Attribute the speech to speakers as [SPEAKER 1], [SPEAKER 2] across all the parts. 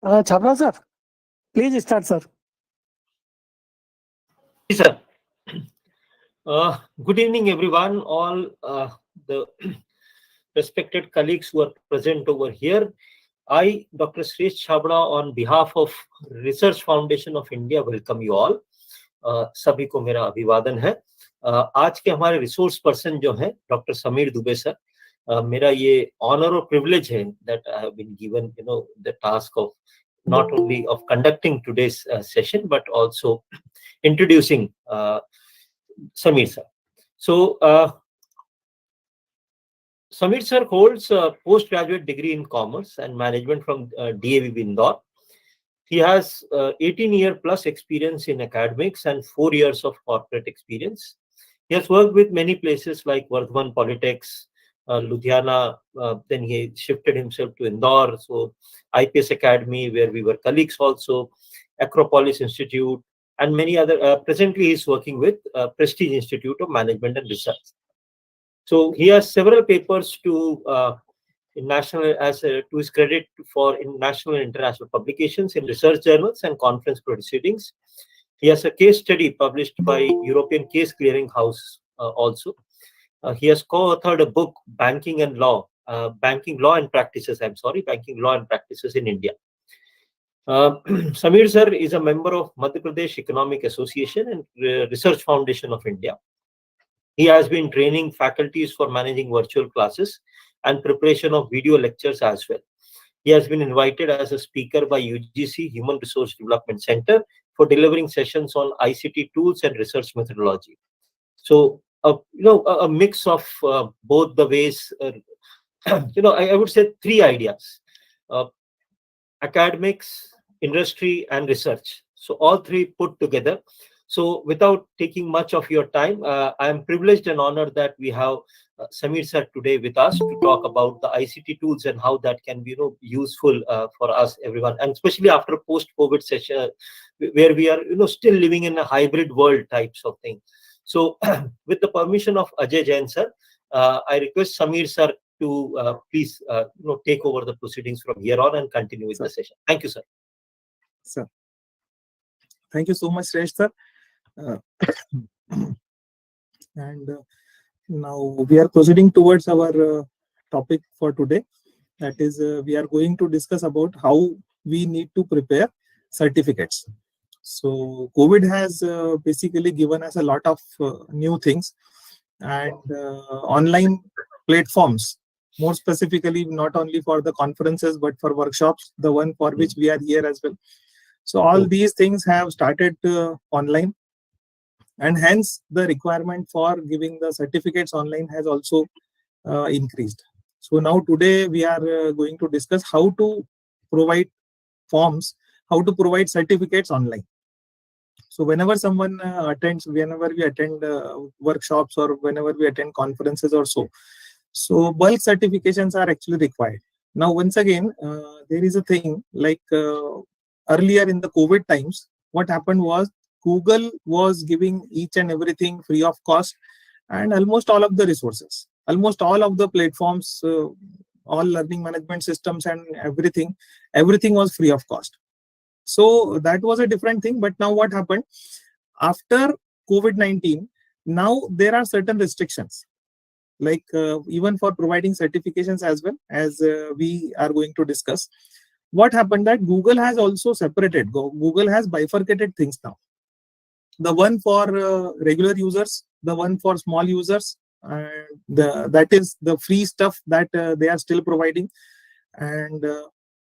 [SPEAKER 1] Chhabra sir, please start, sir.
[SPEAKER 2] Yes, sir. Good evening, everyone. All the respected colleagues who are present over here. I, Dr. Sresh Chabra, on behalf of Research Foundation of India, welcome you all. सभी को मेरा अभिवादन है. आज के हमारे resource person जो हैं डॉक्टर समीर दुबे सर, मेरा ये ऑनर और प्रिविलेज है that I have been given, the task of not only of conducting today's session but also introducing Samir sir. So, Samir sir holds a postgraduate degree in commerce and management from DAV Indore. He has 18-year plus experience in academics and 4 years of corporate experience. He has worked with many places like Vardhaman Polytechs, Ludhiana, then he shifted himself to Indore, so IPS Academy, where we were colleagues also, Acropolis Institute, and many other. Presently, he is working with Prestige Institute of Management and Research. So he has several papers to his credit for in national and international publications in research journals and conference proceedings. He has a case study published by European Case Clearing House also. He has co-authored a book, Banking Law and Practices in India. Samir sir is a member of Madhya Pradesh Economic Association and Research Foundation of India. He has been training faculties for managing virtual classes and preparation of video lectures as well. He has been invited as a speaker by UGC Human Resource Development Center for delivering sessions on ICT tools and research methodology. So, a mix of both the ways. I would say three ideas: academics, industry, and research. So all three put together. So without taking much of your time, I am privileged and honored that we have Samir sir today with us to talk about the ICT tools and how that can be useful for us, everyone, and especially after post-COVID session where we are still living in a hybrid world types of thing. So with the permission of Ajay Jain sir, I request Samir sir to please take over the proceedings from here on and continue with the session. Thank you, sir.
[SPEAKER 3] Sir, thank you so much, Sresh sir. And now we are proceeding towards our topic for today. That is, we are going to discuss about how we need to prepare certificates. So COVID has basically given us a lot of new things, and online platforms, more specifically, not only for the conferences, but for workshops, the one for which we are here as well. So all these things have started online, and hence the requirement for giving the certificates online has also increased. So now today we are going to discuss how to provide forms, how to provide certificates online. So whenever someone whenever we attend workshops or whenever we attend conferences or so bulk certifications are actually required. Now once again, there is a thing like earlier in the COVID times, what happened was Google was giving each and everything free of cost, and almost all of the resources, almost all of the platforms, all learning management systems and everything was free of cost. So that was a different thing. But now what happened after COVID-19, now there are certain restrictions, like even for providing certifications as well, as we are going to discuss. What happened that Google has also separated, Google has bifurcated things now. The one for regular users, the one for small users, that is the free stuff that they are still providing, and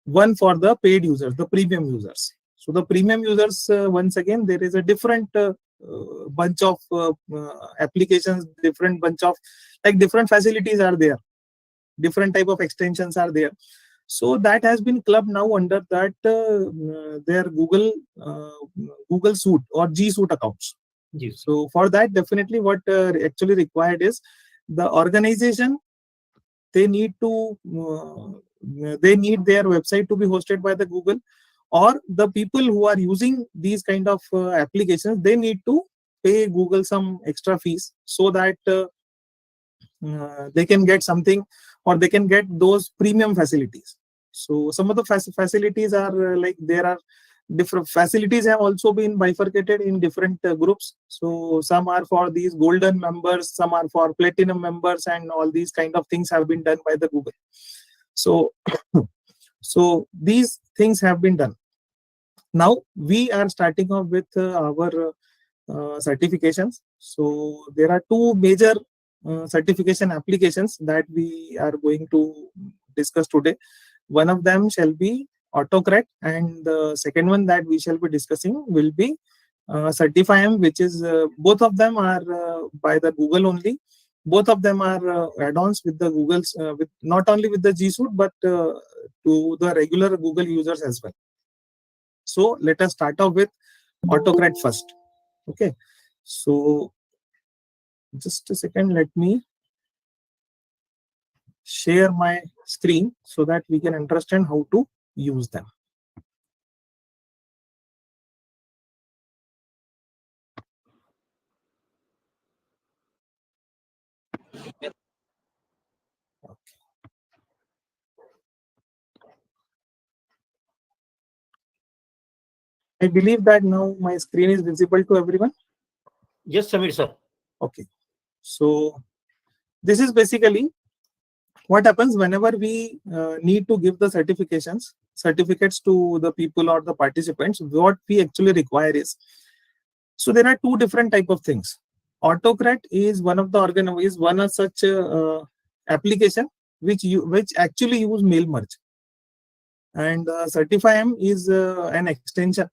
[SPEAKER 3] one for the paid users, the premium users. So the premium users, once again, there is a different bunch of applications, different bunch of different facilities are there, different type of extensions are there. So that has been clubbed now under that their Google Suite or G Suite accounts.
[SPEAKER 2] Yes.
[SPEAKER 3] So for that, definitely what actually required is the organization, they need their website to be hosted by the Google, or the people who are using these kind of applications, they need to pay Google some extra fees so that they can get something, or they can get those premium facilities. So some of the facilities are like there are different facilities have also been bifurcated in different groups. So some are for these golden members, some are for platinum members, and all these kind of things have been done by the Google. So so these things have been done. Now we are starting off with our certifications. So there are two major certification applications that we are going to discuss today. One of them shall be Autocrat, and the second one that we shall be discussing will be Certify-M, which is both of them are by the Google only. Both of them are add-ons with the Google's, with not only with the G Suite but to the regular Google users as well. So let us start off with Autocrat first. Okay, so just a second, let me share my screen so that we can understand how to use them. Okay. I believe that now my screen is visible to everyone.
[SPEAKER 2] Yes, Samir sir.
[SPEAKER 3] Okay, so this is basically what happens whenever we need to give the certificates to the people or the participants. What we actually require is, so there are two different type of things. Autocrat is one of the such application which actually use mail merge, and Certify-M is an extension.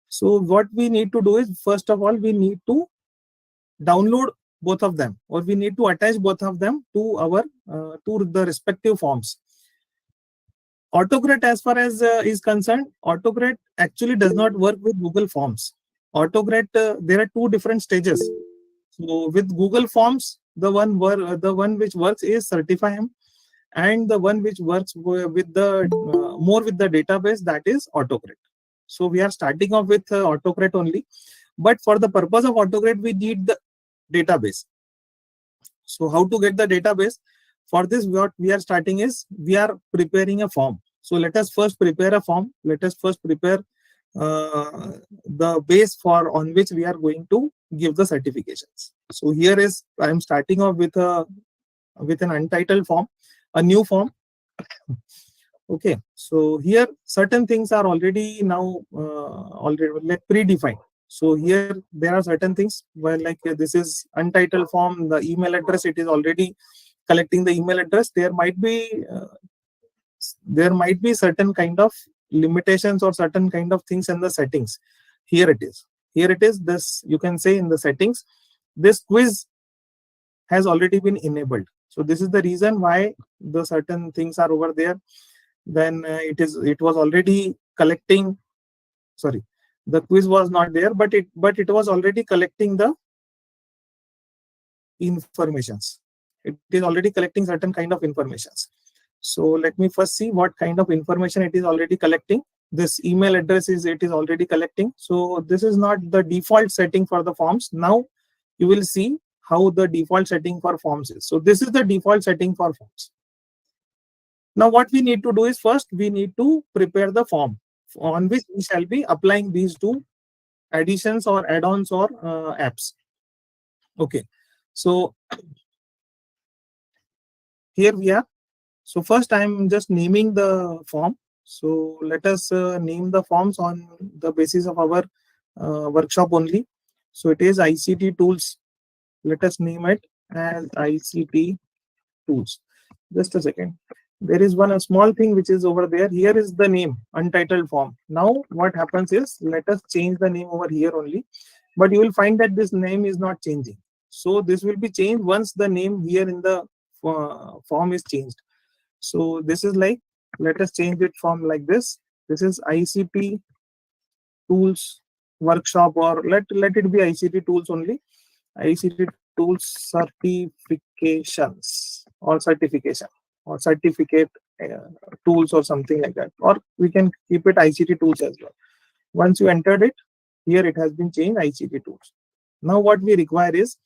[SPEAKER 3] So what we need to do is, first of all, we need to download both of them, or we need to attach both of them to our to the respective forms. Autocrat, as far as is concerned, Autocrat actually does not work with Google Forms. Autocrat, there are two different stages. So with Google Forms, the one which works is Certify-M, and the one which works with the more with the database, that is Autocrat. So we are starting off with Autocrat only, but for the purpose of Autocrat, we need the database. So how to get the database? For this, what we are starting is, we are preparing a form. So let us first prepare a form. Let us first prepare the base for on which we are going to give the certifications. So here is, I am starting off with an untitled form, a new form. Okay, so here certain things are already now already like predefined. So here there are certain things where, like this is untitled form, the email address, it is already collecting the email address. There might be certain kind of limitations or certain kind of things in the settings. Here it is. This, you can say, in the settings, this quiz has already been enabled. So this is the reason why the certain things are over there. Then it was already collecting. Sorry, the quiz was not there, but it was already collecting the informations. It is already collecting certain kind of informations. So let me first see what kind of information it is already collecting. This email address it is already collecting. So this is not the default setting for the forms. Now you will see how the default setting for forms is. So this is the default setting for forms. Now what we need to do is, first we need to prepare the form on which we shall be applying these two additions or add-ons or apps. Okay, so here we are. So first I am just naming the form. So let us name the forms on the basis of our workshop only. So it is ICT tools. Let us name it as ICT tools. Just a second. There is a small thing which is over there. Here is the name, untitled form. Now what happens is, let us change the name over here only, but you will find that this name is not changing. So this will be changed once the name here in the form is changed. So this is like, let us change it from like this. This is ICT tools workshop, or let it be ICT tools only. ICT tools certifications or certification or certificate tools or something like that, or we can keep it ICT tools as well. Once you entered it, here it has been changed ICT tools. Now what we require is,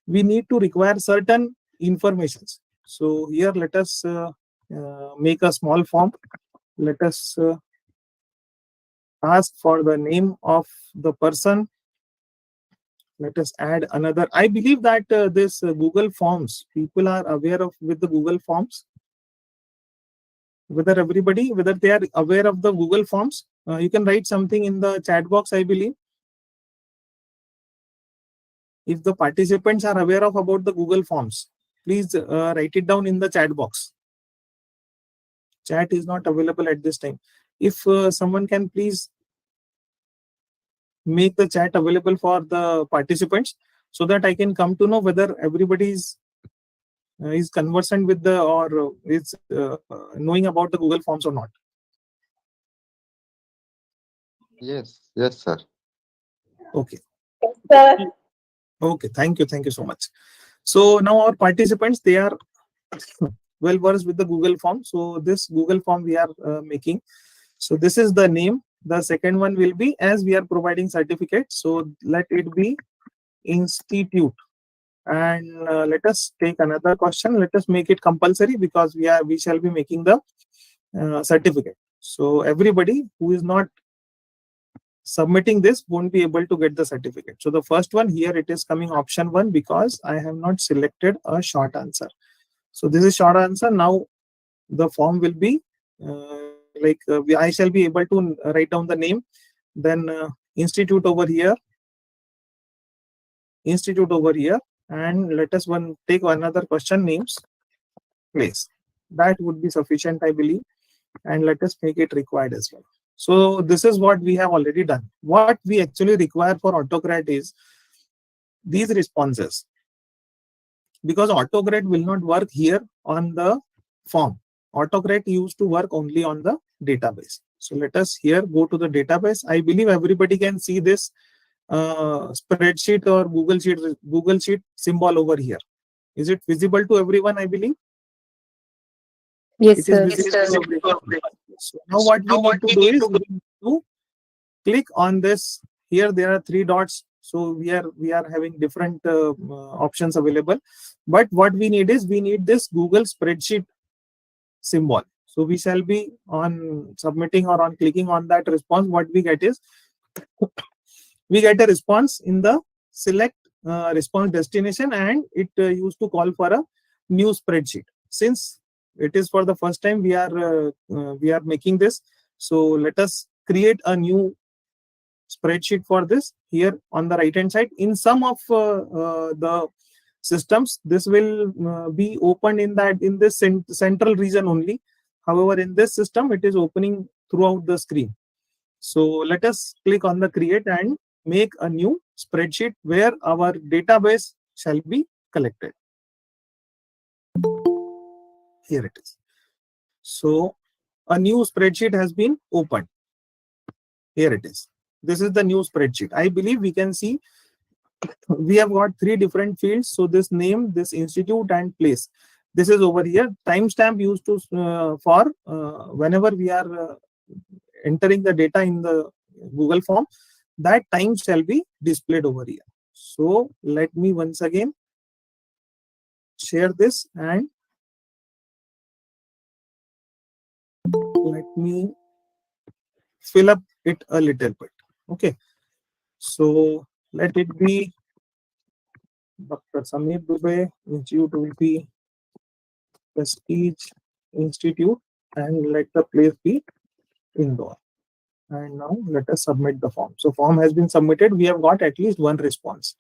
[SPEAKER 3] we need to require certain informations. So here let us make a small form. let us ask for the name of the person. Let us add another. I believe that this Google Forms, people are aware of with the Google Forms. Whether they are aware of the Google Forms, you can write something in the chat box, I believe. If the participants are aware of about the Google Forms, please write it down in the chat box. Chat is not available at this time. If someone can please make the chat available for the participants, so that I can come to know whether everybody is conversant with the or is knowing about the Google Forms or not.
[SPEAKER 4] Yes, sir.
[SPEAKER 3] Okay.
[SPEAKER 5] Sir.
[SPEAKER 3] Okay, thank you so much. So now our participants, they are well versed with the Google Form. So this Google Form we are making. So this is the name. The second one will be, as we are providing certificate, so let it be institute. And let us take another question. Let us make it compulsory, because we shall be making the certificate. So everybody who is not submitting this won't be able to get the certificate. So the first one here, it is coming option 1, because I have not selected a short answer. So this is short answer. Now the form will be I shall be able to write down the name, then institute over here, and let us take another question, names, place. That would be sufficient, I believe. And let us make it required as well. So this is what we have already done. What we actually require for AutoCARE is these responses, because AutoCARE will not work here on the form. AutoCARE used to work only on the database. So let us here go to the database. I believe everybody can see this spreadsheet or Google Sheet symbol over here. Is it visible to everyone? I believe.
[SPEAKER 5] Yes,
[SPEAKER 3] sir. So now what we need to do is we need to click on this. Here there are 3 dots. So we are having different options available. But what we need is this Google spreadsheet symbol. So we shall be on submitting or on clicking on that response. What we get is we get a response in the select response destination, and it used to call for a new spreadsheet. Since it is for the first time we are making this, so let us create a new spreadsheet for this. Here on the right hand side, in some of the systems, this will be opened in this central region only. However, in this system, it is opening throughout the screen. So let us click on the create and make a new spreadsheet where our database shall be collected. Here it is. So a new spreadsheet has been opened. Here it is. This is the new spreadsheet. I believe we can see we have got 3 different fields. So this name, this institute, and place. This is over here. Timestamp used to for whenever we are entering the data in the Google form, that time shall be displayed over here. So let me once again share this and let me fill up it a little bit. Okay. So let it be Dr. Samir Dubey, Institute will be Prestige Institute, and let the place be Indore. And now let us submit the form. So form has been submitted. We have got at least 1 response.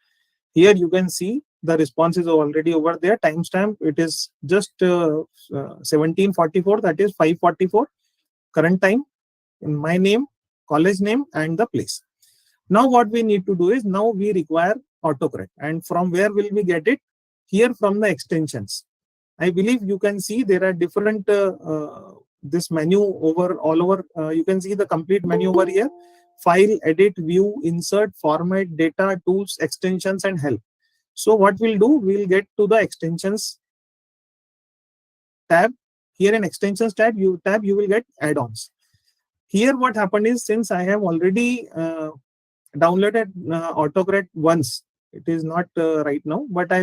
[SPEAKER 3] Here you can see the response is already over there. Timestamp, it is just 1744, that is 5:44 current time, in my name, college name, and the place. Now what we need to do is, now we require AutoCARE. And from where will we get it? Here from the extensions. I believe you can see there are different this menu all over. You can see the complete menu over here: file, edit, view, insert, format, data, tools, extensions, and help. So what we'll do, we'll get to the extensions tab. Here in extensions tab, you will get add-ons. Here what happened is, since I have already downloaded AutoCARE once, it is not right now, but I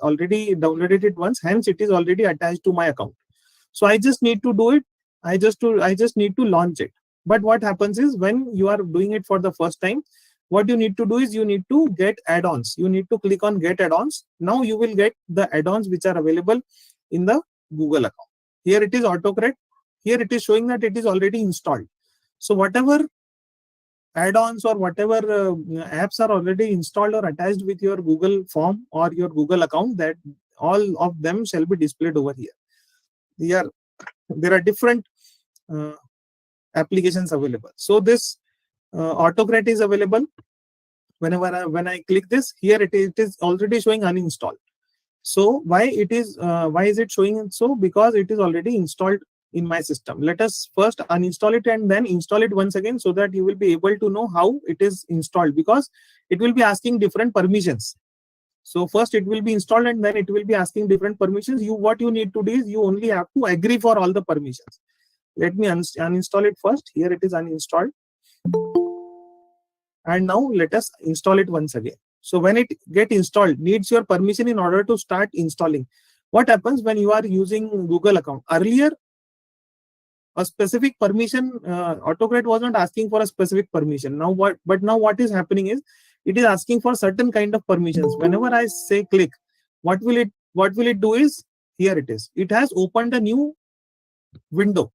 [SPEAKER 3] already downloaded it once, hence it is already attached to my account. So I just need to do it I just need to launch it. But what happens is, when you are doing it for the first time, what you need to do is you need to get add-ons. You need to click on get add-ons. Now you will get the add-ons which are available in the Google account. Here it is autocorrect. Here it is showing that it is already installed. So whatever add-ons or whatever apps are already installed or attached with your Google form or your Google account, that all of them shall be displayed over here. There are different applications available. So this autocorrect is available. When I click this, here it is already showing uninstalled. So why is it showing so? Because it is already installed in my system. Let us first uninstall it and then install it once again, so that you will be able to know how it is installed, because it will be asking different permissions. So first it will be installed and then it will be asking different permissions. What you need to do is you only have to agree for all the permissions. Let me uninstall it first. Here it is uninstalled. And now let us install it once again. So when it get installed, needs your permission in order to start installing. What happens when you are using Google account? Earlier, a specific permission, autocorrect was not asking for a specific permission. Now what is happening is, it is asking for certain kind of permissions. Whenever I say click, what will it do is, here it is. It has opened a new window.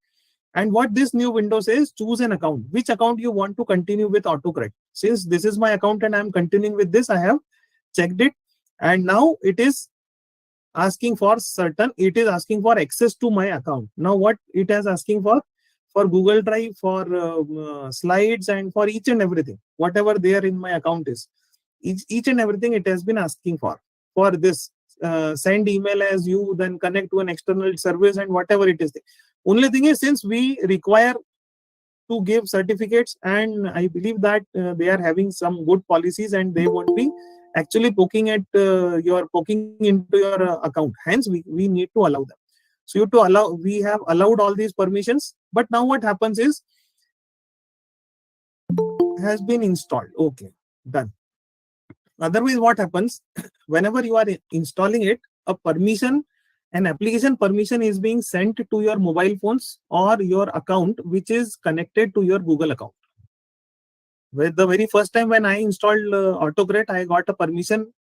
[SPEAKER 3] And what this new window says, choose an account. Which account you want to continue with autocorrect? Since this is my account and I am continuing with this, I have checked it. And now it is asking for access to my account. Now what it is asking for Google Drive, for slides, and for each and everything, whatever there in my account is, each and everything it has been asking for this. Send email as you, then connect to an external service, and whatever it is. Only thing is, since we require to give certificates, and I believe that they are having some good policies and they won't be actually poking into your account. Hence, we need to allow them. So we have allowed all these permissions. But now what happens is, has been installed. Okay, done. Otherwise, what happens, whenever you are installing it, an application permission is being sent to your mobile phones or your account, which is connected to your Google account. With the very first time when I installed autocorrect, I got a permission.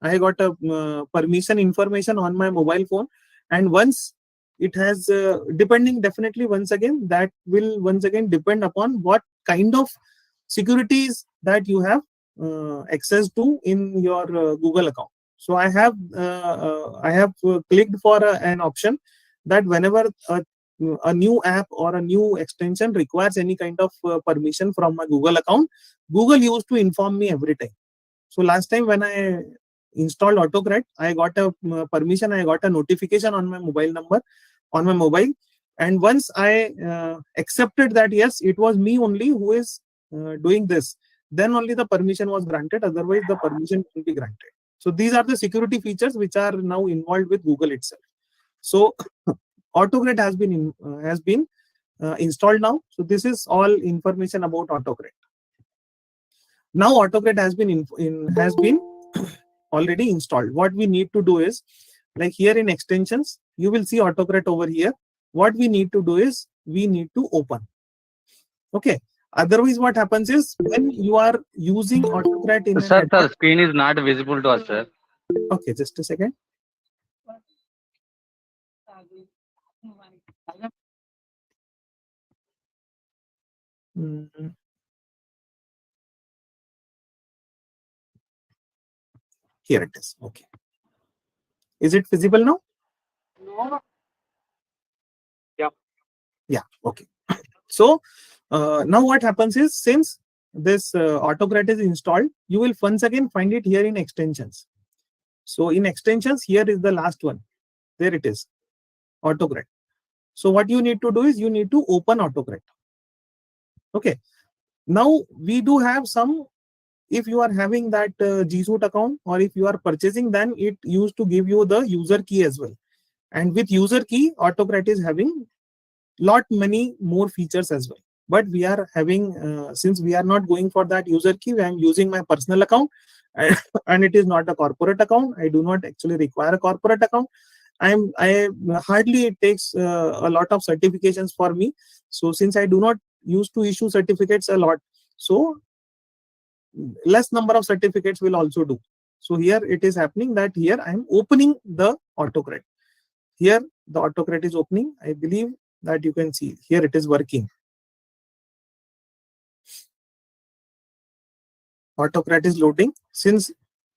[SPEAKER 3] I got a permission information on my mobile phone, and once it has definitely once again that will depend upon what kind of securities that you have access to in your Google account. So I have clicked for an option that whenever a new app or a new extension requires any kind of permission from my Google account, Google used to inform me every time. So last time when I installed autocorrect, I got a permission, I got a notification on my mobile, and once I accepted that yes, it was me only who is doing this, then only the permission was granted. Otherwise, the permission will be granted. So these are the security features which are now involved with Google itself. So autocorrect has been installed now. So this is all information about autocorrect. Now autocorrect has been already installed. What we need to do is, like here in extensions, you will see autocorrect over here. What we need to do is, we need to open. Okay. Otherwise, what happens is, when you are using autocorrect in
[SPEAKER 5] Sir, the screen is not visible to us, sir.
[SPEAKER 3] Okay, just a second. Here it is. Okay. Is it visible now?
[SPEAKER 2] No. Yeah.
[SPEAKER 3] Yeah. Okay. So now what happens is, since this autocorrect is installed, you will once again find it here in extensions. So in extensions, here is the last one. There it is, autocorrect. So what you need to do is, you need to open autocorrect. Okay. Now we do have some. If you are having that G Suite account, or if you are purchasing, then it used to give you the user key as well. And with user key, autocorrect is having many more features as well. But we are having, since we are not going for that user key, I am using my personal account, and it is not a corporate account. I do not actually require a corporate account. I hardly it takes a lot of certifications for me. So since I do not used to issue certificates a lot, so less number of certificates will also do. So here it is happening that here I am opening the AutoCARE. Here the AutoCARE is opening. I believe that you can see here it is working. AutoCARE is loading. Since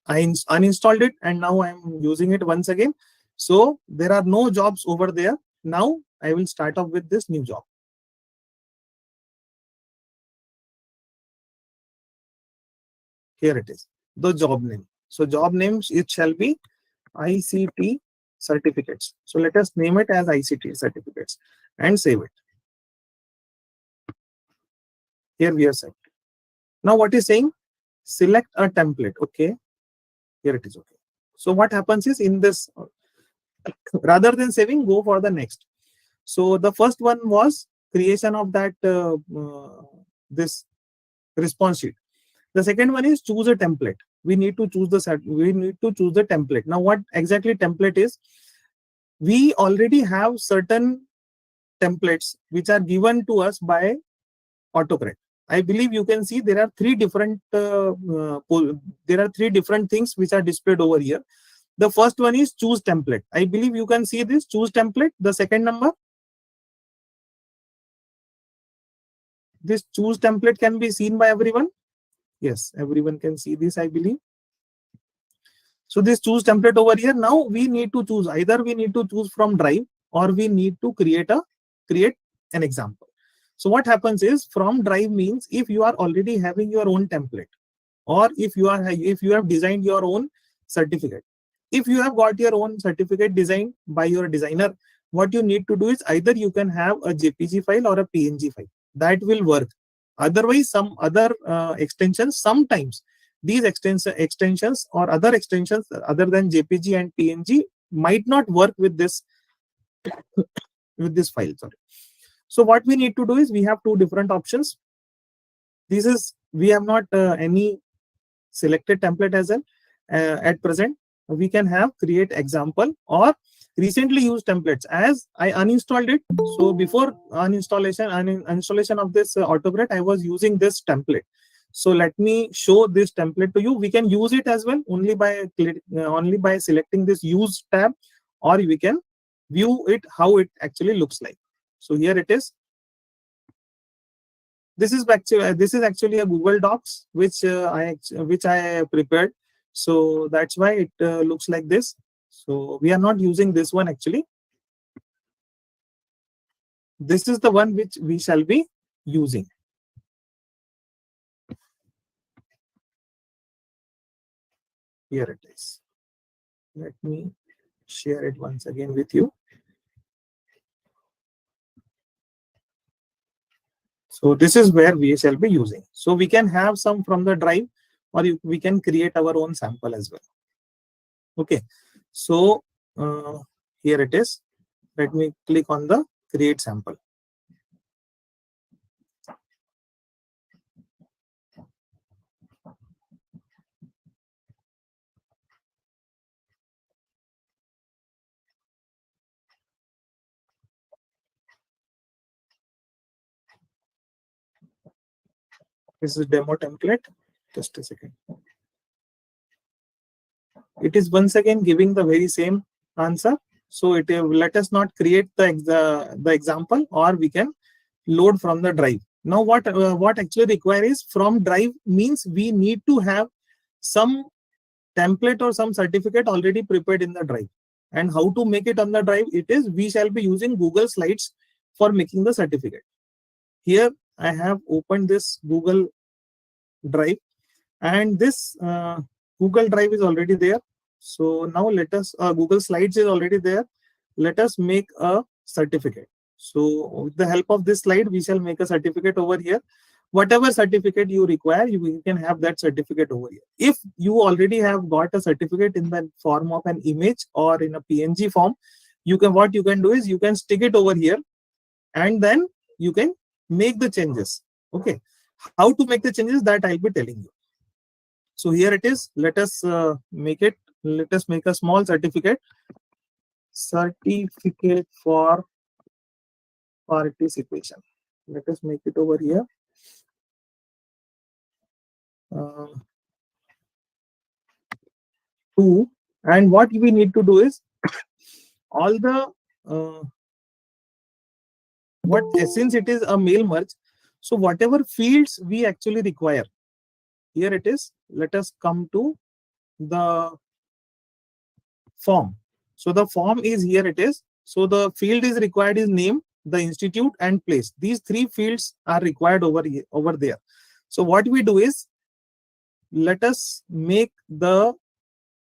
[SPEAKER 3] I uninstalled it and now I am using it once again. So there are no jobs over there. Now I will start off with this new job. Here it is, the job name. So job names, it shall be ICT certificates. So let us name it as ICT certificates and save it. Here we have set. Now what is saying? Select a template. Okay. Here it is. Okay. So what happens is in this, rather than saving, go for the next. So the first one was creation of that this response sheet. The second one is choose a template. We need to choose the template. Now what exactly template is? We already have certain templates which are given to us by AutoCARE. I believe you can see there are three different things which are displayed over here. The first one is choose template. I believe you can see this choose template. The second number, this choose template can be seen by everyone. Yes, everyone can see this, I believe. So this choose template over here. Now we need to choose, either we need to choose from Drive or we need to create an example. So what happens is from Drive means if you are already having your own template, or if you have designed your own certificate. If you have got your own certificate designed by your designer, what you need to do is either you can have a JPG file or a PNG file. That will work. Otherwise, some other extensions, sometimes these extensions or other extensions other than JPG and PNG might not work with this file. Sorry. So what we need to do is we have two different options. This is, we have not any selected template as well at present. We can have create example or recently used templates. As I uninstalled it, so before installation of this AutoCARE, I was using this template. So let me show this template to you. We can use it as well only by selecting this use tab, or we can view it how it actually looks like. So here it is. This is actually a Google Docs which I prepared. So that's why it looks like this. So we are not using this one actually. This is the one which we shall be using. Here it is. Let me share it once again with you. So this is where we shall be using. So we can have some from the Drive, or we can create our own sample as well. Okay. So here it is. Let me click on the create sample. This is demo template. Just a second. It is once again giving the very same answer. So it let us not create the example, or we can load from the Drive. Now what actually require is from Drive means we need to have some template or some certificate already prepared in the Drive. And how to make it on the Drive? It is we shall be using Google Slides for making the certificate. Here I have opened this Google Drive, and this Google Drive is already there. So now let us Google Slides is already there. Let us make a certificate. So with the help of this slide, we shall make a certificate over here. Whatever certificate you require, you can have that certificate over here. If you already have got a certificate in the form of an image or in a PNG form, what you can do is you can stick it over here, and then you can make the changes. Okay. How to make the changes, that I'll be telling you. So here it is. Let us make a small certificate. certificate for participation. Let us make it over here. Two, and what we need to do is all the since it is a mail merge, so whatever fields we actually require, here it is. Let us come to the form. So the form is here it is. So the field is required is name, the institute, and place. These three fields are required over here, over there. So what we do is, let us make the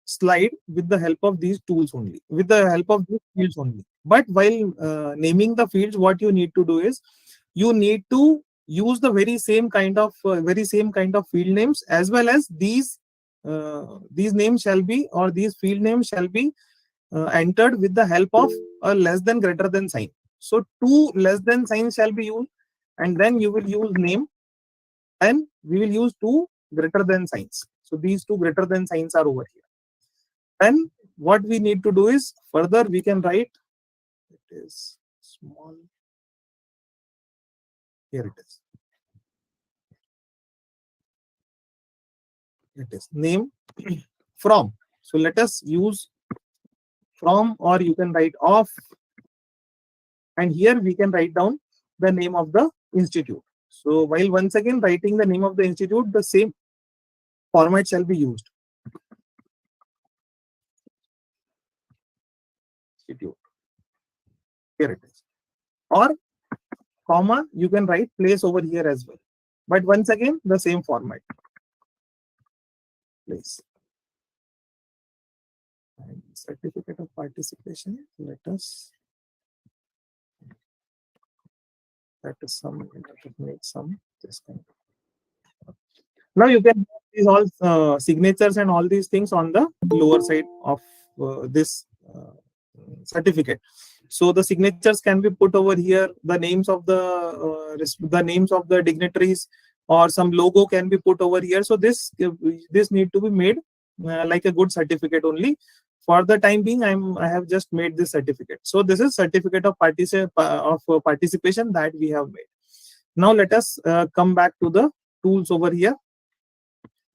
[SPEAKER 3] slide with the help of these tools only, with the help of these fields only. But while naming the fields, what you need to do is, you need to use the very same kind of field names, as well as these names shall be, or these field names shall be entered with the help of a less than greater than sign. So two less than signs shall be used, and then you will use name, and we will use two greater than signs. So these two greater than signs are over here. And what we need to do is, further we can write, it is small, here it is. It is name from. So let us use from, or you can write of, and here we can write down the name of the institute. So while once again writing the name of the institute, the same format shall be used. Institute. Here it is. Or comma, you can write place over here as well. But once again, the same format. Place. And certificate of participation. Let us make some this kind. Now you can have these all signatures and all these things on the lower side of this certificate. So the signatures can be put over here. The names of the dignitaries, or some logo can be put over here. So this need to be made like a good certificate only. For the time being, I have just made this certificate. So this is certificate of participation that we have made. Now let us come back to the tools over here.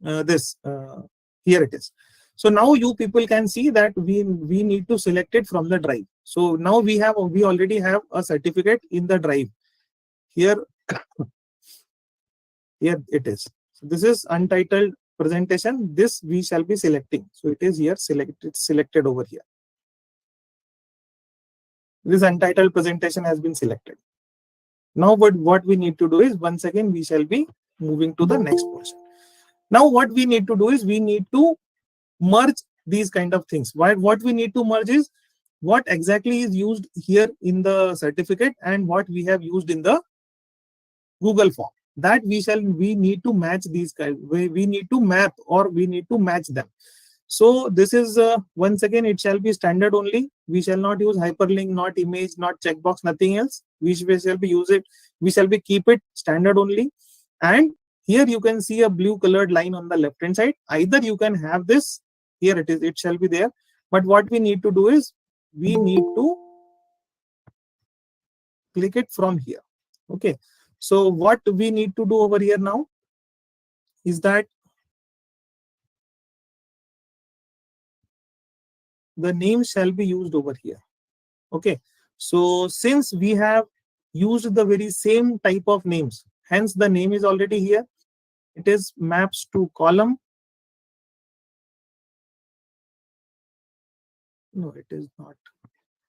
[SPEAKER 3] Here it is. So now you people can see that we need to select it from the drive. So now we already have a certificate in the drive. Here it is. So this is untitled presentation. This we shall be selecting. So it is here selected over here. This untitled presentation has been selected. Now what we need to do is, once again we shall be moving to the next portion. Now what we need to do is, we need to merge these kind of things. What we need to merge is what exactly is used here in the certificate and what we have used in the Google form. That we need to match these guys. We need to map, or we need to match them. So this is once again, it shall be standard only. We shall not use hyperlink, not image, not checkbox, nothing else. We shall be keep it standard only. And here you can see a blue colored line on the left hand side. Either you can have this, here it is, it shall be there. But what we need to do is, we need to click it from here. Okay. So what we need to do over here now is that the name shall be used over here. Okay. So since we have used the very same type of names, hence the name is already here. It is maps to column. No, it is not.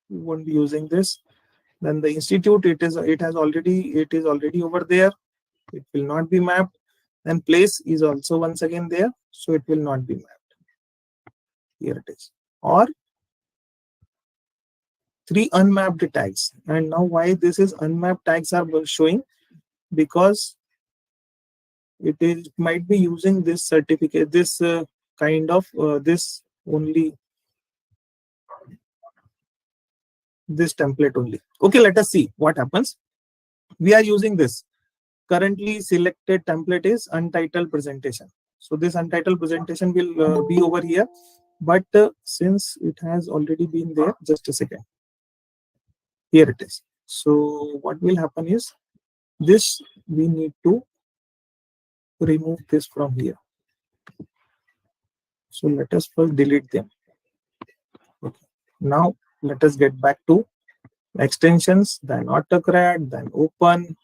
[SPEAKER 3] We won't be using this. Then the institute, it is already over there. It will not be mapped. Then place is also once again there, so it will not be mapped. Here it is. Or 3 unmapped tags. And now why this is unmapped tags are showing? Because it might be using this certificate, this kind of this template only. Okay, let us see what happens. We are using this. Currently selected template is untitled presentation. So this untitled presentation will be over here. But since it has already been there, just a second. Here it is. So what will happen is this we need to remove this from here. So let us first delete them. Okay. Now let us get back to extensions, then AutoCARE, then open.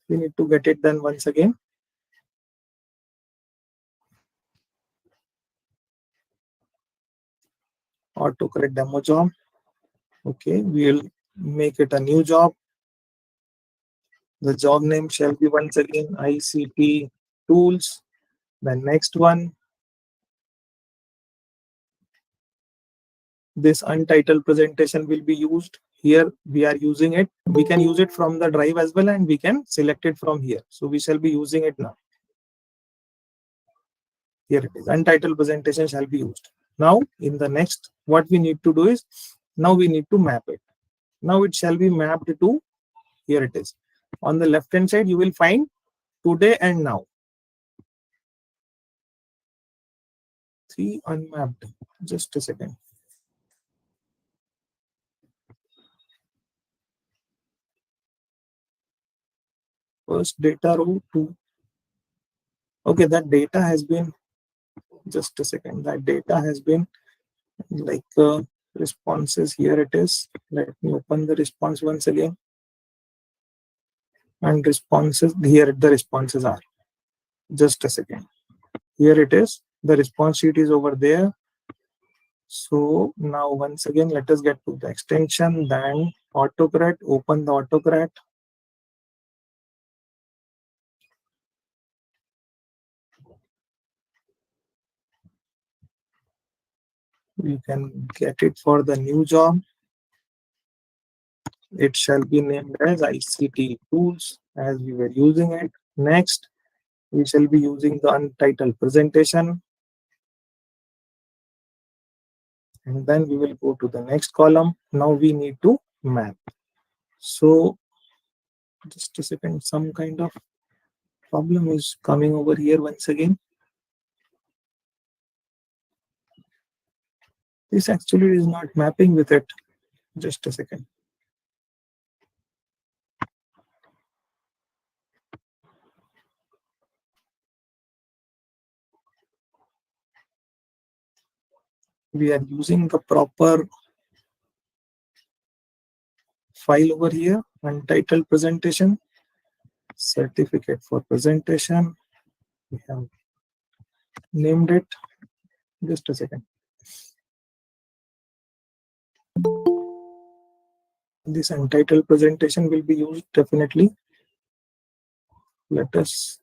[SPEAKER 3] We need to get it done once again. AutoCARE demo job. Okay, we'll make it a new job. The job name shall be once again ICT tools. The next one, this untitled presentation will be used. Here we are using it. We can use it from the drive as well, and we can select it from here. So we shall be using it now. Here it is. Untitled presentation shall be used. Now in the next, what we need to do is, now we need to map it. Now it shall be mapped to, here it is. On the left hand side, you will find today and now. 3 unmapped. Just a second. First data row 2. Okay, that data has been, just a second, that data has been like responses. Here it is. Let me open the response once again. And responses, here the responses are. Just a second. Here it is. The response sheet is over there. So now once again, let us get to the extension, then AutoCARE, open the AutoCARE. We can get it for the new job. It shall be named as ICT tools as we were using it. Next, we shall be using the untitled presentation. And then we will go to the next column. Now we need to map. So just a second, some kind of problem is coming over here once again. This actually is not mapping with it. Just a second. We are using the proper file over here, untitled presentation, certificate for presentation. We have named it. Just a second. This untitled presentation will be used definitely. Let us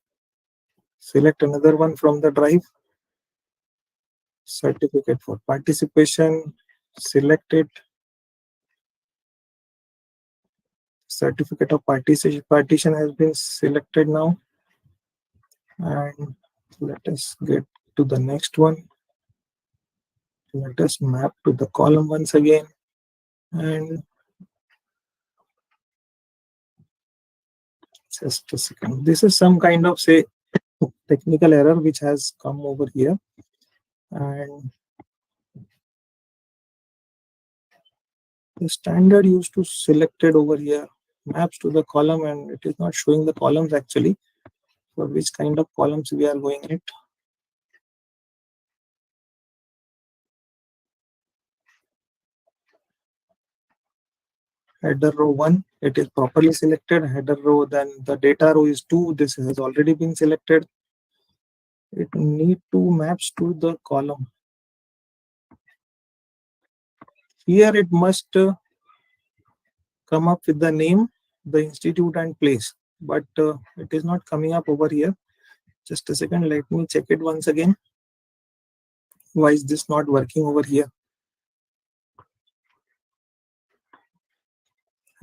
[SPEAKER 3] select another one from the drive. Certificate for participation, select it. Certificate of participation has been selected now. And let us get to the next one. Let us map to the column once again. And just a second. This is some kind of, say, technical error which has come over here. And the standard used to selected over here maps to the column, and it is not showing the columns actually. For which kind of columns we are going it. Header row 1, it is properly selected. Header row, then the data row is 2. This has already been selected. It need to maps to the column. Here it must come up with the name, the institute and place, but it is not coming up over here. Just a second, let me check it once again. Why is this not working over here?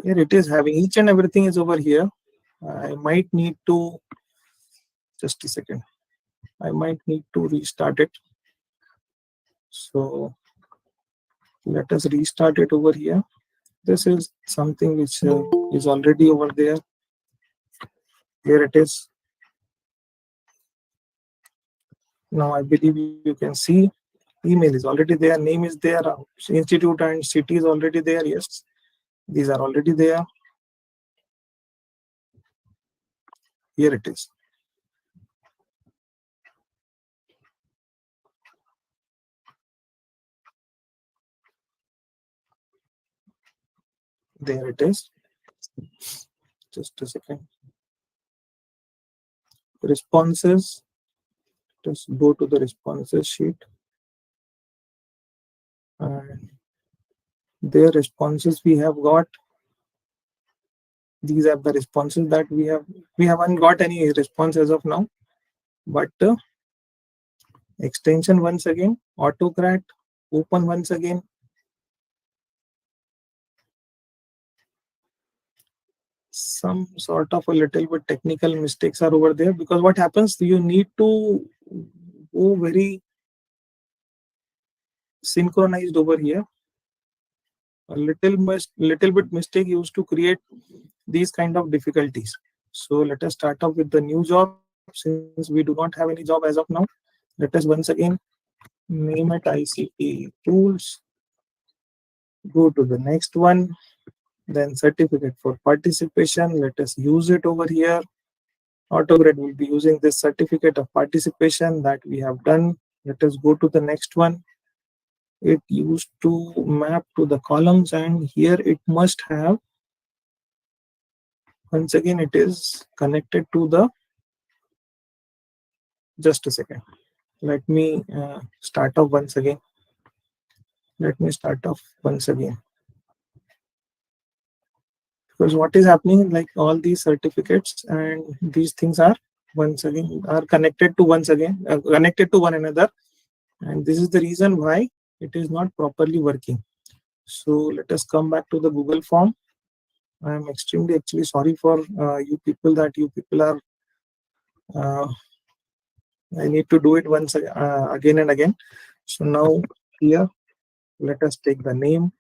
[SPEAKER 3] Here it is having each and everything is over here. I might need to, just a second, I might need to restart it. So let us restart it over here. This is something which is already over there. Here it is. Now I believe you can see email is already there, name is there, institute and city is already there. Yes, these are already there. Here it is. There it is. Just a second. Responses. Just go to the responses sheet. And their responses we have got. These are the responses that we have. We haven't got any response as of now. But extension once again, autocrat, open once again. Some sort of a little bit technical mistakes are over there, because what happens, you need to go very synchronized over here. A little bit mistake used to create these kind of difficulties. So let us start off with the new job, since we do not have any job as of now. Let us once again name it ICT tools, go to the next one, then certificate for participation. Let us use it over here. AutoGrad will be using this certificate of participation that we have done. Let us go to the next one. It used to map to the columns, and here it must have, once again it is connected to the, just a second, let me start off once again. Because what is happening, like all these certificates and these things are once again are connected to one another, and this is the reason why it is not properly working. So let us come back to the Google form. I am extremely actually sorry for you people are I need to do it once again and again. So now here, let us take the name.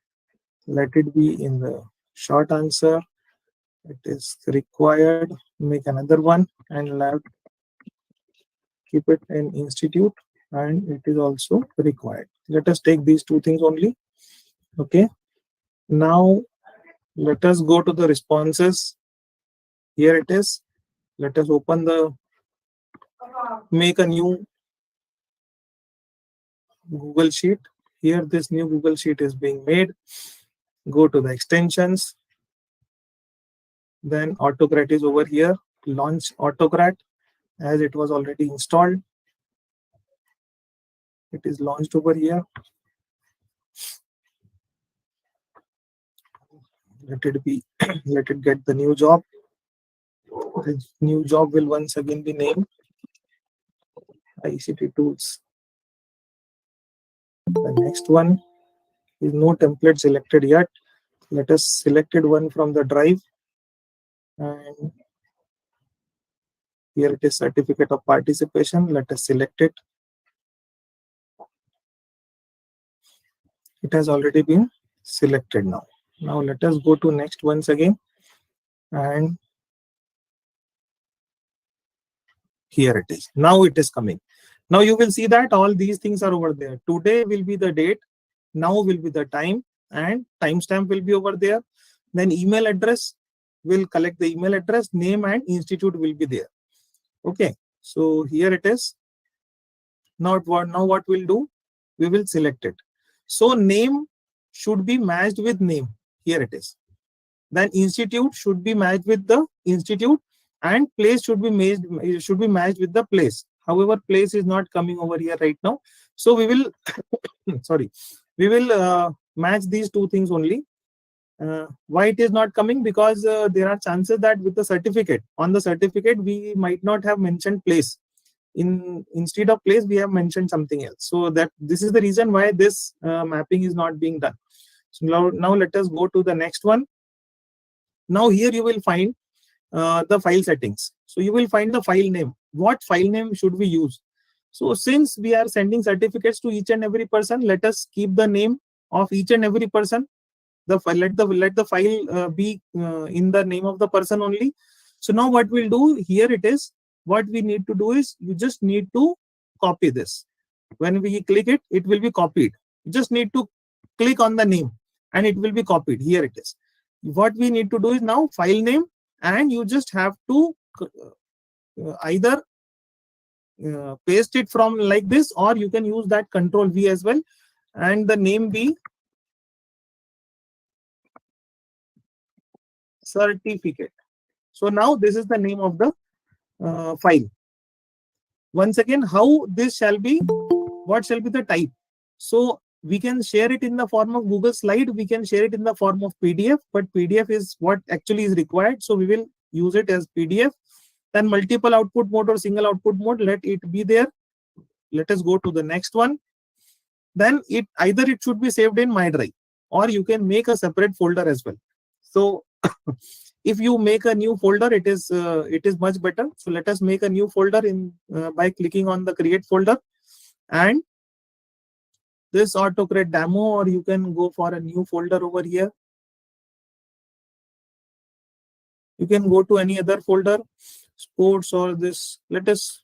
[SPEAKER 3] Let it be in the short answer. It is required. Make another one and keep it in institute, and it is also required. Let us take these two things only. Okay. Now let us go to the responses. Here it is. Let us make a new Google Sheet. Here this new Google Sheet is being made. Go to the extensions. Then AutoCrat is over here. Launch AutoCrat as it was already installed. It is launched over here. Let it be. Let it get the new job. The new job will once again be named ICT tools. The next one is no template selected yet. Let us select one from the drive, and here it is, certificate of participation. Let us select it. It has already been selected now. Now let us go to next once again, and here it is. Now it is coming. Now you will see that all these things are over there. Today will be the date, now will be the time, and timestamp will be over there. Then email address will collect the email address, name and institute will be there. Okay, so here it is. Now what we'll do, we will select it. So name should be matched with name. Here it is. Then institute should be matched with the institute, and place should be matched with the place. However, place is not coming over here right now. So we will we will match these two things only. Why it is not coming? Because there are chances that with the certificate, on the certificate we might not have mentioned place. Instead of place we have mentioned something else. So that this is the reason why this mapping is not being done. So now let us go to the next one. Now here you will find the file settings. So you will find the file name. What file name should we use? So since we are sending certificates to each and every person, let us keep the name of each and every person. Let the file be in the name of the person only. So now what we'll do, here it is. What we need to do is, you just need to copy this. When we click it, it will be copied. You just need to click on the name and it will be copied. Here it is. What we need to do is now file name, and you just have to either paste it from like this, or you can use that Control V as well, and the name be certificate. So now this is the name of the file. Once again, how this shall be, what shall be the type? So we can share it in the form of Google slide, we can share it in the form of PDF, but PDF is what actually is required, so we will use it as PDF. Then multiple output mode or single output mode, let it be there. Let us go to the next one. Then it either it should be saved in My Drive, or you can make a separate folder as well. So if you make a new folder, it is much better. So let us make a new folder in by clicking on the create folder, and this AutoCARE demo, or you can go for a new folder over here. You can go to any other folder, sports or this. Let us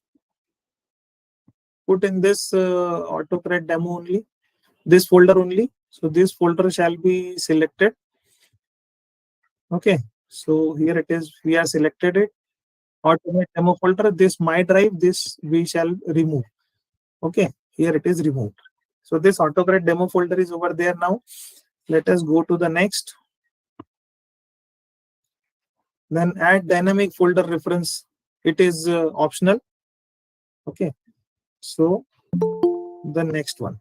[SPEAKER 3] put in this AutoCARE demo only, this folder only. So this folder shall be selected. Okay, so here it is. We are selected it. AutoCARE demo folder. This My Drive. This we shall remove. Okay, here it is removed. So this AutoCARE demo folder is over there now. Let us go to the next. Then add dynamic folder reference. It is optional. Okay, so the next one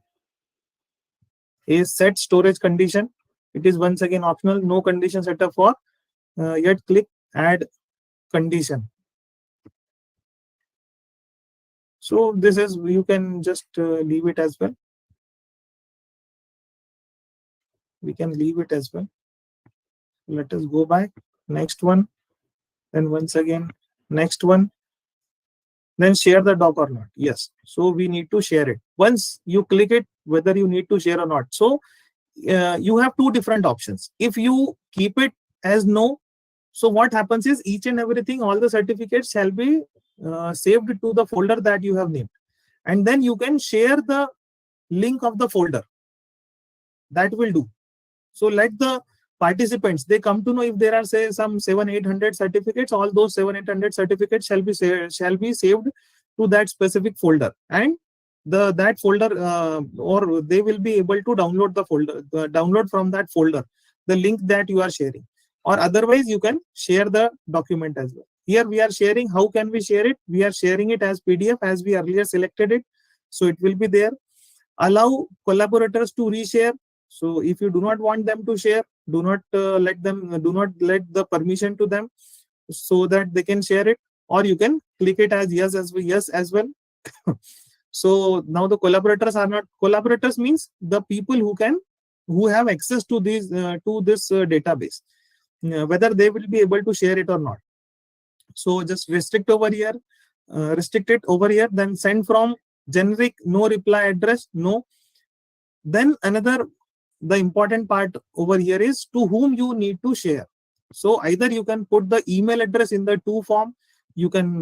[SPEAKER 3] is set storage condition. It is once again optional. No condition set up for yet. Click add condition. So this is, you can just leave it as well. We can leave it as well. Let us go back. Next one. Then once again, next one. Then share the doc or not. Yes. So we need to share it. Once you click it, whether you need to share or not. So you have two different options. If you keep it as no, so what happens is each and everything, all the certificates shall be saved to the folder that you have named. And then you can share the link of the folder. That will do. So let the participants, they come to know if there are, say, some 700-800 certificates, all those 700-800 certificates shall be saved to that specific folder, and that folder or they will be able to download the folder, download from that folder the link that you are sharing, or otherwise you can share the document as well. Here we are sharing. How can we share it? We are sharing it as PDF, as we earlier selected it, so it will be there. Allow collaborators to reshare. So if you do not want them to share, do not let the permission to them, so that they can share it, or you can click it as yes as well. So now the collaborators are not collaborators, means the people who have access to this database, whether they will be able to share it or not. So just restrict over here, restrict it over here. Then send from generic no reply address, no. Then the important part over here is to whom you need to share. So either you can put the email address in the to form, you can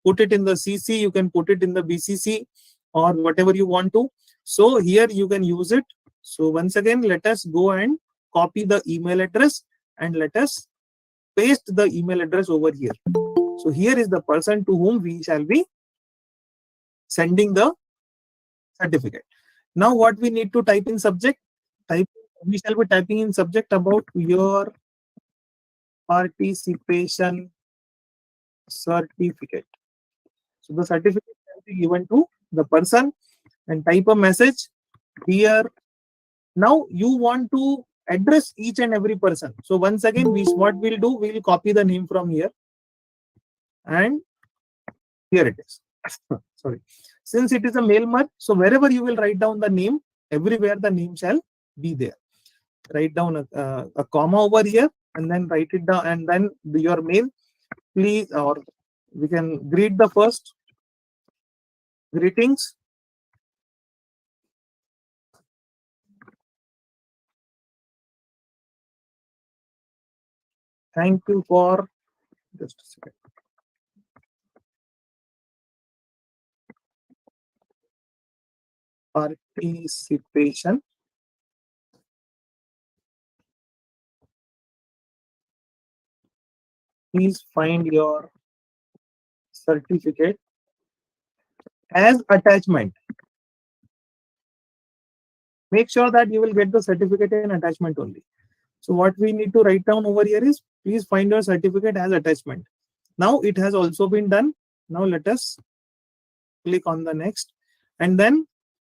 [SPEAKER 3] put it in the CC, you can put it in the BCC, or whatever you want to. So here you can use it. So once again, let us go and copy the email address, and let us paste the email address over here. So here is the person to whom we shall be sending the certificate. Now what we need to type in subject? We shall be typing in subject about your participation certificate. So the certificate shall be given to the person, and type a message here. Now you want to address each and every person. So once again, what we'll do, we'll copy the name from here, and here it is. Sorry. Since it is a mail merge, so wherever you will write down the name, everywhere the name shall be there. Write down a comma over here, and then write it down, and then your mail, please, or we can greet the first. Greetings. Thank you for, just a second. participation. Please find your certificate as attachment. Make sure that you will get the certificate in attachment only. So what we need to write down over here is, please find your certificate as attachment. Now it has also been done. Now let us click on the next, and then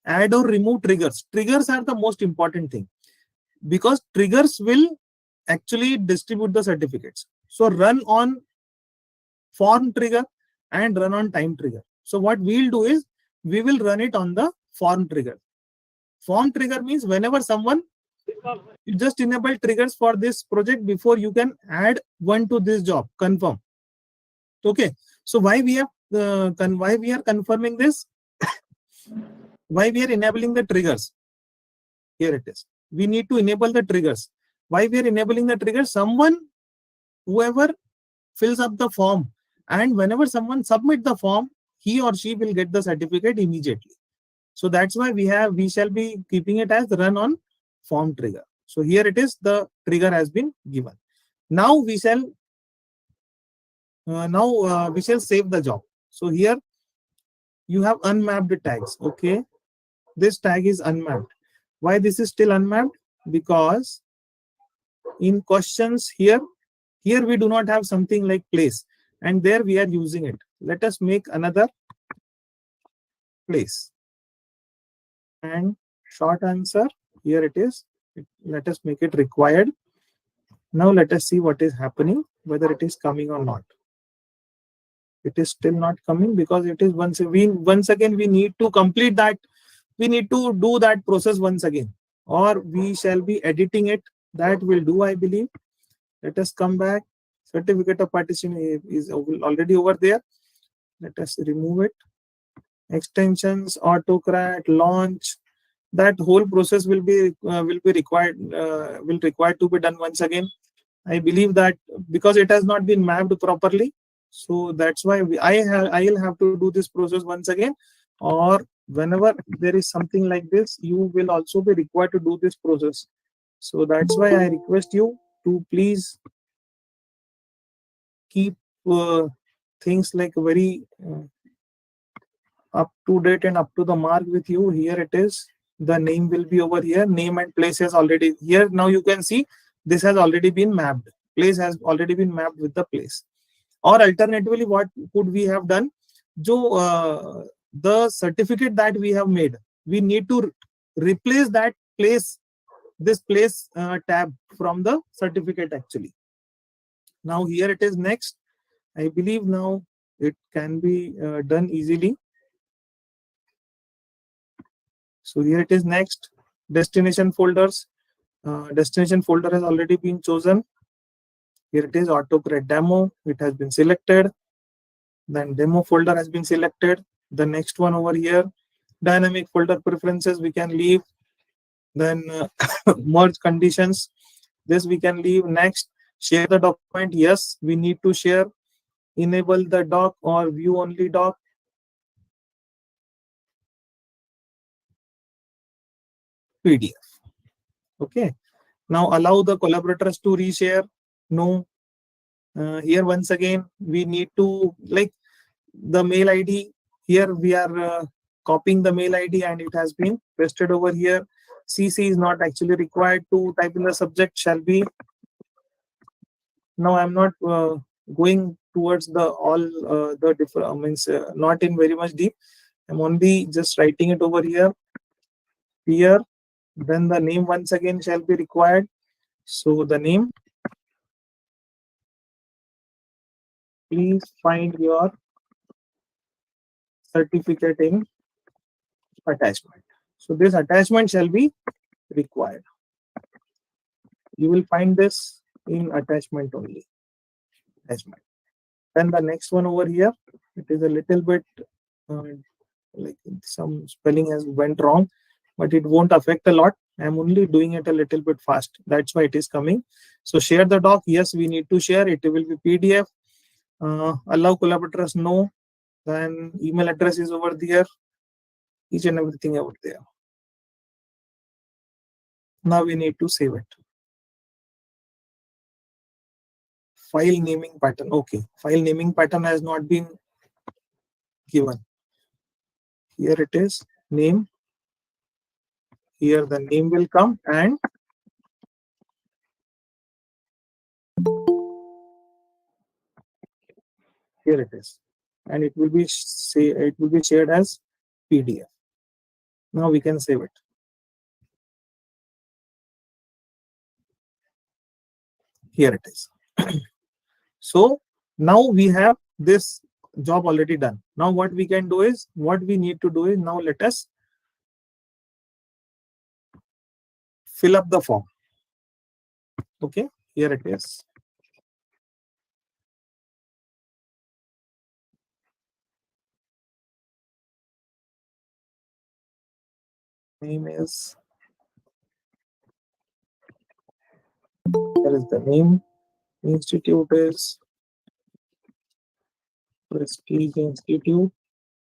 [SPEAKER 3] add or remove triggers. Triggers are the most important thing, because triggers will actually distribute the certificates. So run on form trigger and run on time trigger. So what we'll do is, we will run it on the form trigger. Form trigger means whenever someone, you just enable triggers for this project before you can add one to this job, confirm. Okay, so why we are confirming this? Why we are enabling the triggers? Here it is. We need to enable the triggers. Why we are enabling the triggers? Someone, whoever fills up the form, and whenever someone submit the form, he or she will get the certificate immediately. So that's why we shall be keeping it as run on form trigger. So here it is, the trigger has been given. Now we shall save the job. So here you have unmapped tags. Okay, this tag is unmapped. Why this is still unmapped? Because in questions here we do not have something like place, and there we are using it. Let us make another place and short answer. Here it is. Let us make it required. Now let us see what is happening, whether it is coming or not. It is still not coming because it is once again we need to complete that. We need to do that process once again, or we shall be editing it. That will do, I believe. Let us come back. Certificate of participation is already over there. Let us remove it. Extensions, autocrat, launch. That whole process will be required to be done once again. I believe that because it has not been mapped properly, so that's why I'll have to do this process once again. Or whenever there is something like this, you will also be required to do this process. So that's why I request you to please keep things like very up to date and up to the mark with you. Here it is. The name will be over here. Name and place is already here. Now you can see this has already been mapped. Place has already been mapped with the place. Or alternatively, what could we have done? The certificate that we have made, we need to replace that place, this place tab from the certificate actually. Now here it is next. I believe now it can be done easily. So here it is next. Destination folders. Destination folder has already been chosen. Here it is, AutoCARE demo. It has been selected. Then demo folder has been selected. The next one over here, dynamic folder preferences, we can leave. Then merge conditions, this we can leave. Next, share the document. Yes, we need to share. Enable the doc or view only doc. PDF. Okay. Now allow the collaborators to reshare. No. Here once again we need to, like, the mail ID. Here we are copying the mail ID and it has been pasted over here. CC is not actually required to type in the subject. Shall be. Now I'm not going towards the all the different means not in very much deep. I'm only just writing it over here. Here, then the name once again shall be required. So the name. Please find your certificate in attachment. So this attachment shall be required. You will find this in attachment only. Attachment. Then the next one over here, it is a little bit like some spelling has went wrong, but it won't affect a lot. I'm only doing it a little bit fast. That's why it is coming. So share the doc. Yes, we need to share. It will be PDF. Allow collaborators. No. Then email address is over there. Each and everything over there. Now we need to save it. File naming pattern. Okay, file naming pattern has not been given. Here it is, name. Here the name will come, and here it is, and it will be shared as PDF. Now we can save it. Here it is. So now we have this job already done. Now what we can do is, what we need to do is, now let us fill up the form. Okay, here it is. Name is, here is the name. Institute is Prestige Institute,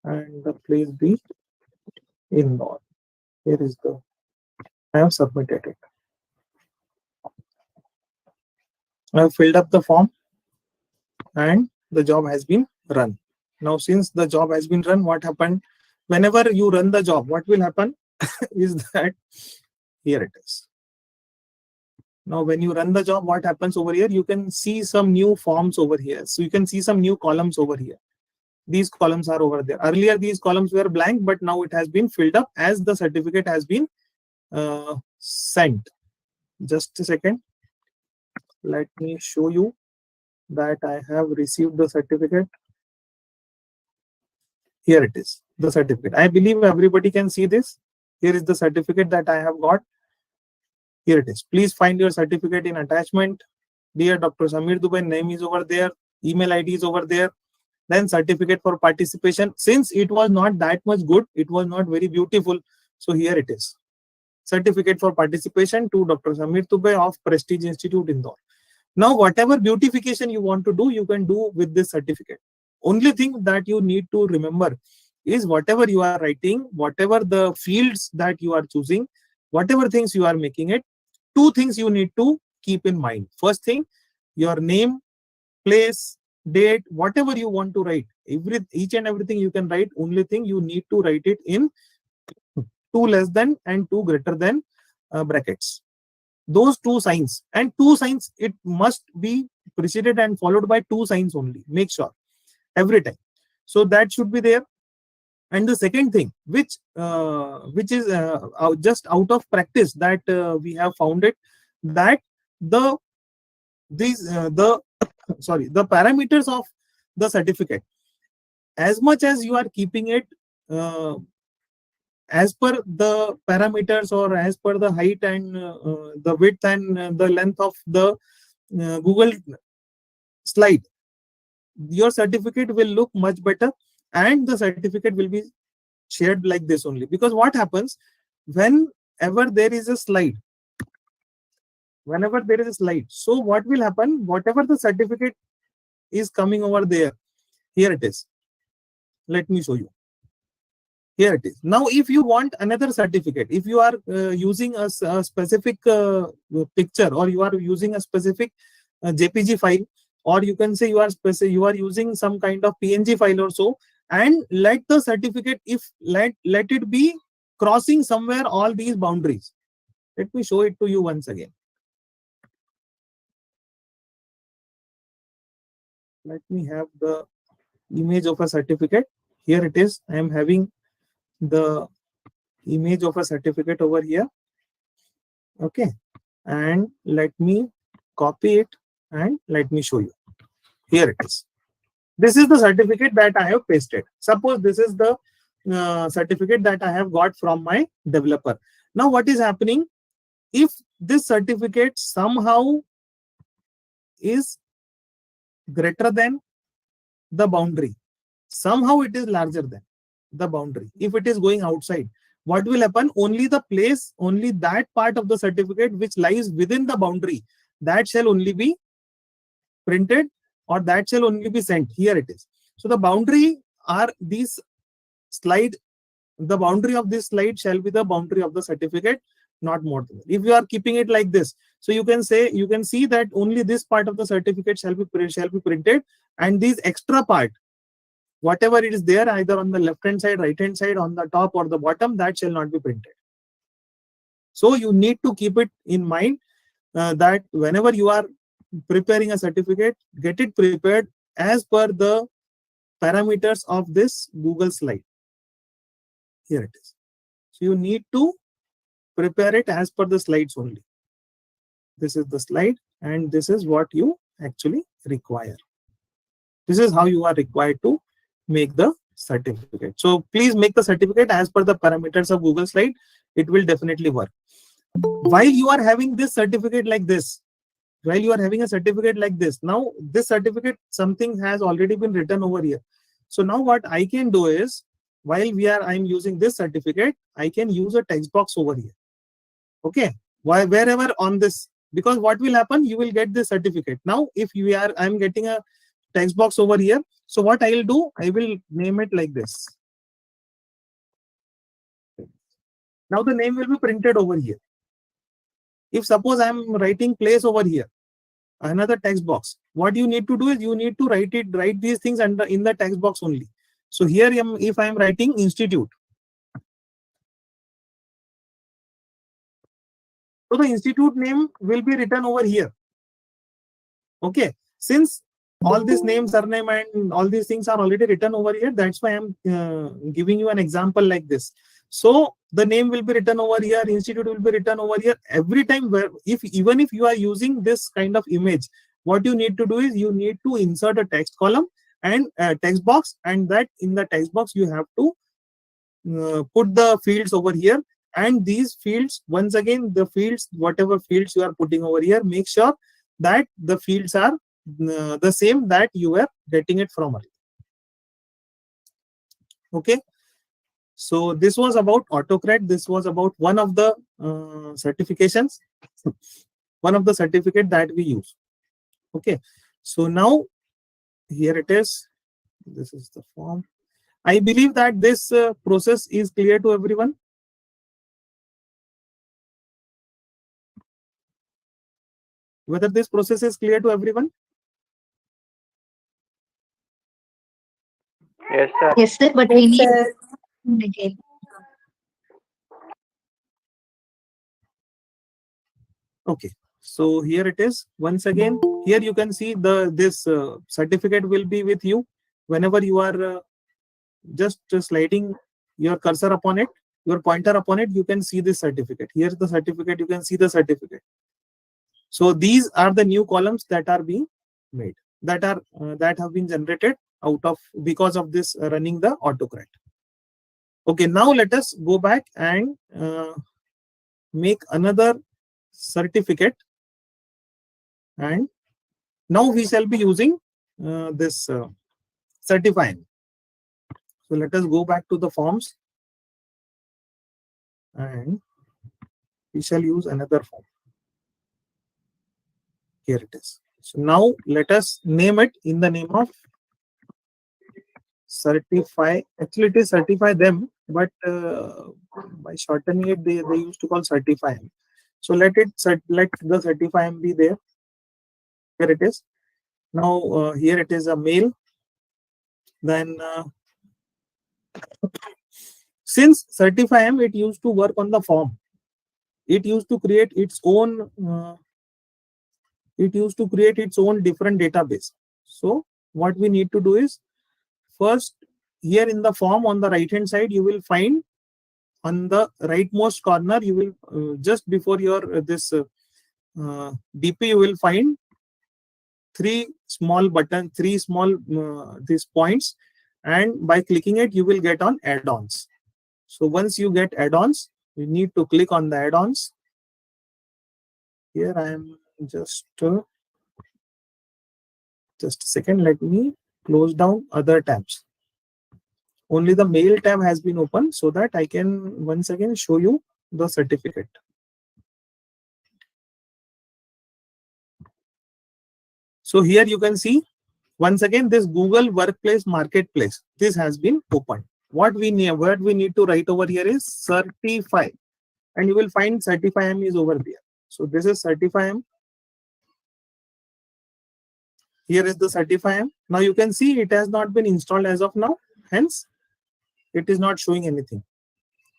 [SPEAKER 3] and the place be Indore. Here is the, I have submitted it. I have filled up the form and the job has been run. Now, since the job has been run, what happened? Whenever you run the job, what will happen is that here it is. Now, when you run the job, what happens over here? You can see some new forms over here. So you can see some new columns over here. These columns are over there. Earlier, these columns were blank, but now it has been filled up as the certificate has been sent. Just a second. Let me show you that I have received the certificate. Here it is, the certificate. I believe everybody can see this. Here is the certificate that I have got. Here it is. Please find your certificate in attachment. Dear Dr. Samir Dubai, name is over there. Email ID is over there. Then certificate for participation. Since it was not that much good, it was not very beautiful. So here it is. Certificate for participation to Dr. Samir Dubai of Prestige Institute Indore. Now, whatever beautification you want to do, you can do with this certificate. Only thing that you need to remember is whatever you are writing, whatever the fields that you are choosing, whatever things you are making it, two things you need to keep in mind. First thing, your name, place, date, whatever you want to write, each and everything you can write. Only thing you need to write it in 2 less than and 2 greater than brackets. Those 2 signs, and 2 signs, it must be preceded and followed by 2 signs only. Make sure every time. So that should be there. And the second thing, which is just out of practice, that we have found it, that the parameters of the certificate, as much as you are keeping it as per the parameters or as per the height and the width and the length of the Google slide, your certificate will look much better, and the certificate will be shared like this only. Because what happens, whenever there is a slide, so what will happen, whatever the certificate is coming over there, here it is. Let me show you. Here it is. Now, if you want another certificate, if you are using a specific picture, or you are using a specific JPG file, or you can say you are using some kind of PNG file or so, and let the certificate, let it be crossing somewhere all these boundaries. Let me show it to you once again. Let me have the image of a certificate. Here it is. I am having the image of a certificate over here. Okay, and let me copy it and let me show you. Here it is. This is the certificate that I have pasted. Suppose this is the certificate that I have got from my developer. Now, what is happening? If this certificate somehow is greater than the boundary, somehow it is larger than the boundary, if it is going outside, what will happen? Only the place, only that part of the certificate which lies within the boundary, that shall only be printed, or that shall only be sent. Here it is. So the boundary are these slide. The boundary of this slide shall be the boundary of the certificate. not more than that. If you are keeping it like this, so you can say, you can see that only this part of the certificate shall be printed, and these extra part, whatever it is there, either on the left hand side, right hand side, on the top or the bottom, that shall not be printed. So you need to keep it in mind that whenever you are preparing a certificate, get it prepared as per the parameters of this Google slide. Here it is. So you need to prepare it as per the slides only. This is the slide, and this is what you actually require. This is how you are required to make the certificate. So please make the certificate as per the parameters of Google slide. It will definitely work. While you are having this certificate like this, while you are having a certificate like this, now this certificate, something has already been written over here. So now what I can do is, while I'm using this certificate, I can use a text box over here. Okay, wherever on this, because what will happen, you will get the certificate. Now if I'm getting a text box over here, so what I will do, I will name it like this. Now the name will be printed over here. If suppose I am writing place over here, another text box, what you need to do is, you need to write these things in the text box only. So here, if I am writing institute, so the institute name will be written over here. Okay, since all these names, surname, and all these things are already written over here, that's why I'm giving you an example like this. So the name will be written over here, institute will be written over here. Every time, even if you are using this kind of image, what you need to do is, you need to insert a text column and a text box, and that in the text box you have to put the fields over here. And these fields, once again, the fields, whatever fields you are putting over here, make sure that the fields are the same that you were getting it from earlier. Okay, so this was about AutoCAD. This was about one of the certifications, one of the certificate that we use. Okay, so now here it is. This is the form. I believe that this process is clear to everyone. Whether this process is clear to everyone?
[SPEAKER 5] Yes, sir.
[SPEAKER 6] Yes, sir, but we need again.
[SPEAKER 3] Okay, so here it is. Once again, here you can see this certificate will be with you whenever you are just sliding your cursor upon it, your pointer upon it. You can see this certificate. Here's the certificate. You can see the certificate. So these are the new columns that are being made, that have been generated out of, because of this running the AutoCAD. Okay, now let us go back and make another certificate, and now we shall be using this certifying. So let us go back to the forms, and we shall use another form. Here it is. So now let us name it in the name of certify. Actually, it is certify them, but by shortening it, they used to call certify. So let the certify be there. Here it is. Now here it is a mail. Then since certify it used to work on the form, it used to create its own. It used to create its own different database. So what we need to do is, first, here in the form on the right hand side, you will find on the rightmost corner, you will just before your this DP, you will find three small these points, and by clicking it, you will get on add-ons. So once you get add-ons, you need to click on the add-ons. Here I am just a second. Let me close down other tabs. Only the mail tab has been opened, so that I can once again show you the certificate. So here you can see once again this Google Workplace Marketplace. This has been opened. What we need to write over here is certify. and you will find Certify-M is over there. So this is Certify-M. Here is the Certify-M. Now you can see it has not been installed as of now. Hence, it is not showing anything.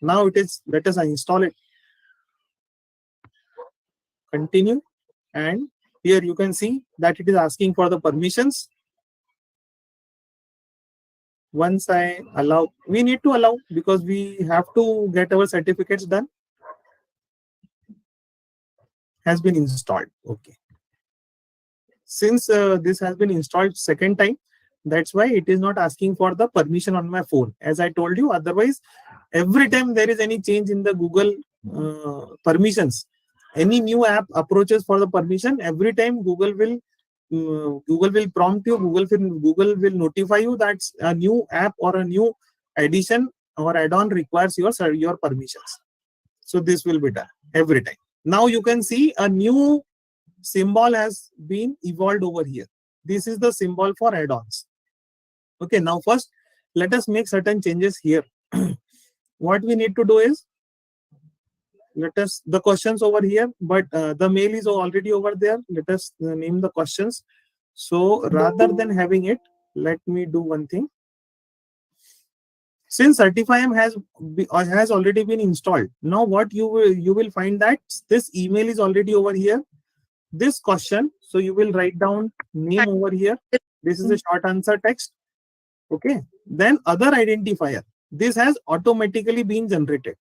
[SPEAKER 3] Now it is, let us install it. Continue. And here you can see that it is asking for the permissions. Once I allow, we need to allow because we have to get our certificates done. Has been installed. Okay. Since this has been installed second time, that's why it is not asking for the permission on my phone. As I told you, otherwise, every time there is any change in the Google permissions, any new app approaches for the permission, every time Google will prompt you, Google will notify you that a new app or a new addition or add-on requires your permissions. So this will be done every time. Now you can see a new symbol has been evolved over here. This is the symbol for add-ons. Okay, now first let us make certain changes here. What we need to do is, let us, the questions over here, but the mail is already over there. Let us name the questions. So rather than having it, let me do one thing. Since Certify-M has already been installed, now what you will find that this email is already over here. This question, so you will write down name over here. This is a short answer text. Okay. Then other identifier. This has automatically been generated.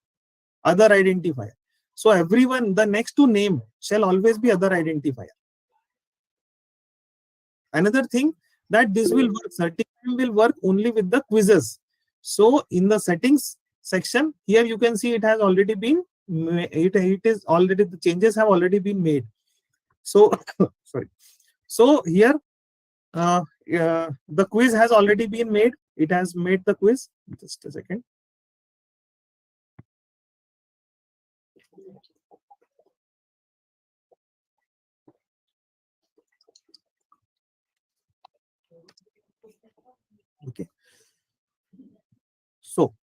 [SPEAKER 3] Other identifier. So everyone, the next to name shall always be other identifier. Another thing that this will work, Certify-M will work only with the quizzes. So in the settings section, here you can see it has already been, it is already, the changes have already been made. So, sorry. So here, the quiz has already been made. It has made the quiz. Just a second. Okay. So,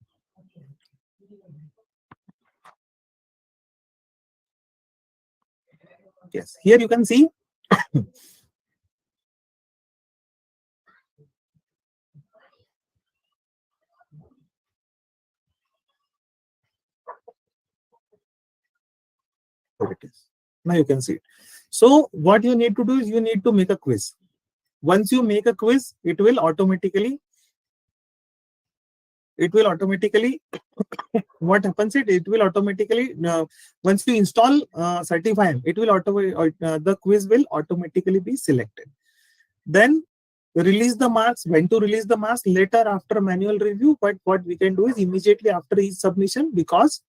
[SPEAKER 3] yes, here you can see here it is. Now you can see it. So what you need to do is you need to make a quiz. Once you make a quiz, it will automatically what happens is it will automatically once you install Certify-M, it will the quiz will automatically be selected. Then release the marks. When to release the marks? Later after manual review. But what we can do is immediately after each submission, because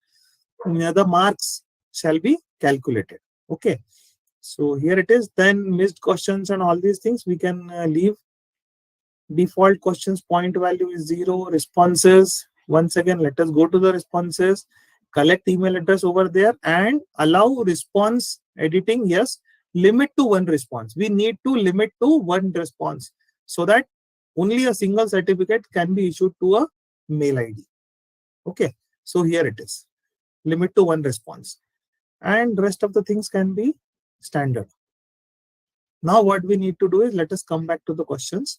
[SPEAKER 3] the marks shall be calculated. Okay. So here it is. Then missed questions and all these things we can leave. Default questions point value is 0. Responses. Once again, let us go to the responses. Collect email address over there and allow response editing. Yes. Limit to 1 response. We need to limit to 1 response so that only a single certificate can be issued to a mail ID. Okay. So here it is. Limit to 1 response. And rest of the things can be standard. Now what we need to do is, let us come back to the questions.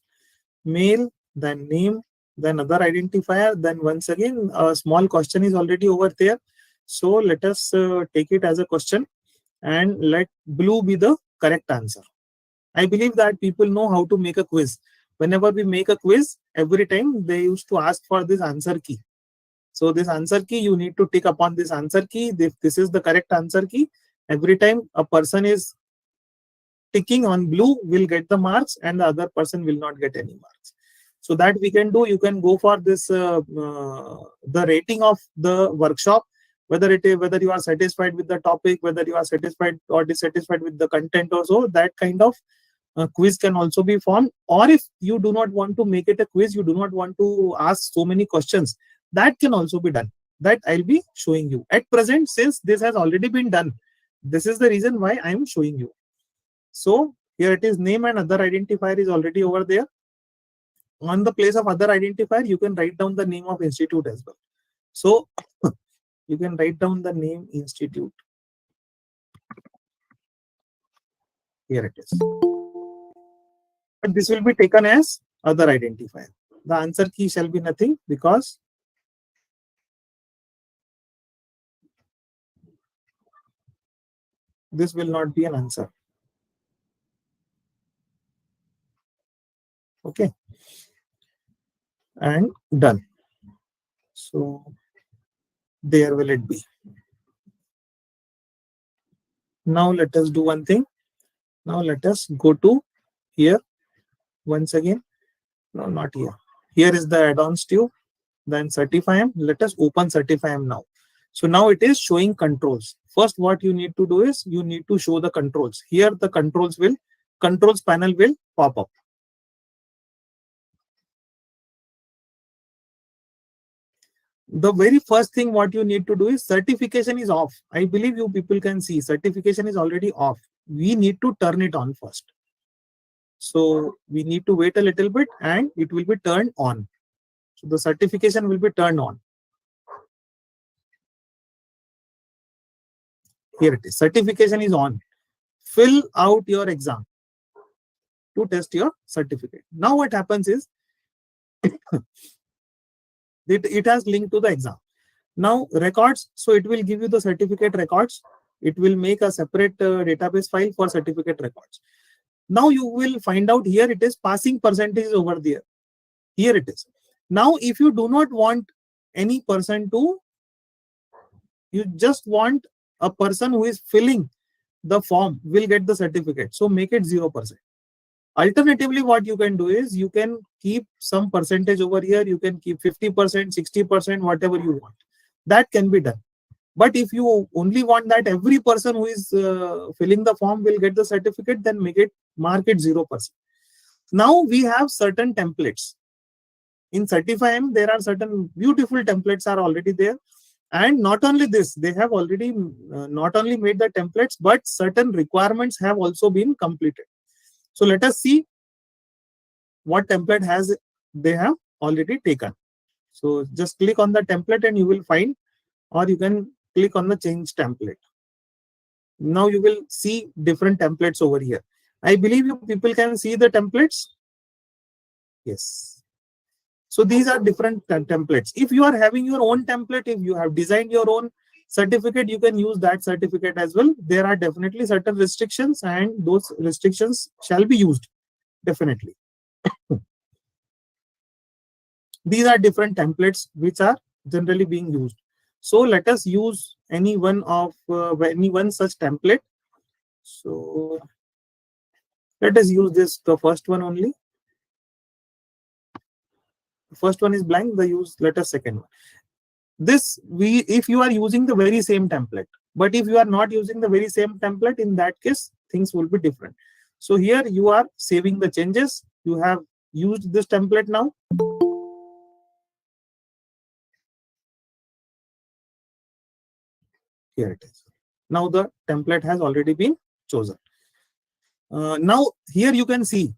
[SPEAKER 3] Mail, then name, then other identifier, then once again a small question is already over there. So let us take it as a question and let blue be the correct answer. I believe that people know how to make a quiz. Whenever we make a quiz, every time they used to ask for this answer key. So this answer key, you need to tick upon this answer key. If this is the correct answer key, every time a person is ticking on blue will get the marks and the other person will not get any marks. So that we can do, you can go for this the rating of the workshop, whether you are satisfied with the topic, whether you are satisfied or dissatisfied with the content or so. That kind of quiz can also be formed. Or if you do not want to make it a quiz, you do not want to ask so many questions, that can also be done. That I'll be showing you. At present, since this has already been done, this is the reason why I am showing you. So here it is, name and other identifier is already over there. On the place of other identifier, you can write down the name of institute as well. So You can write down the name institute. Here it is. But this will be taken as other identifier. The answer key shall be nothing because this will not be an answer. Okay. And done. So there will it be. Now let us do one thing. Now let us go to here once again. No, not here. Here is the add-ons tube. Then CertifyM. Let us open CertifyM now. So now it is showing controls. First, what you need to do is you need to show the controls. Here the controls panel will pop up. The very first thing what you need to do is certification is off. I believe you people can see certification is already off. We need to turn it on first. So we need to wait a little bit and it will be turned on. So the certification will be turned on. Here it is. Certification is on. Fill out your exam to test your certificate. Now what happens is it has linked to the exam. Now records, so it will give you the certificate records. It will make a separate database file for certificate records. Now you will find out here it is passing percentage over there. Here it is. Now if you do not want any person to, you just want a person who is filling the form will get the certificate. So make it 0%. Alternatively, what you can do is you can keep some percentage over here. You can keep 50%, 60%, whatever you want. That can be done. But if you only want that every person who is filling the form will get the certificate, then mark it 0%. Now we have certain templates. In CertifyM, there are certain beautiful templates are already there. And not only this, they have already not only made the templates, but certain requirements have also been completed. So let us see what template they have already taken. So just click on the template and you will find, or you can click on the change template. Now you will see different templates over here. I believe you people can see the templates. Yes. So these are different templates. If you are having your own template, if you have designed your own certificate, you can use that certificate as well. There are definitely certain restrictions and those restrictions shall be used. Definitely. These are different templates which are generally being used. So let us use any one such template. So let us use the first one only. The first one is blank. Let us second one. If you are using the very same template, but if you are not using the very same template, in that case things will be different. So here you are saving the changes. You have used this template now. Here it is. Now the template has already been chosen. Now here you can see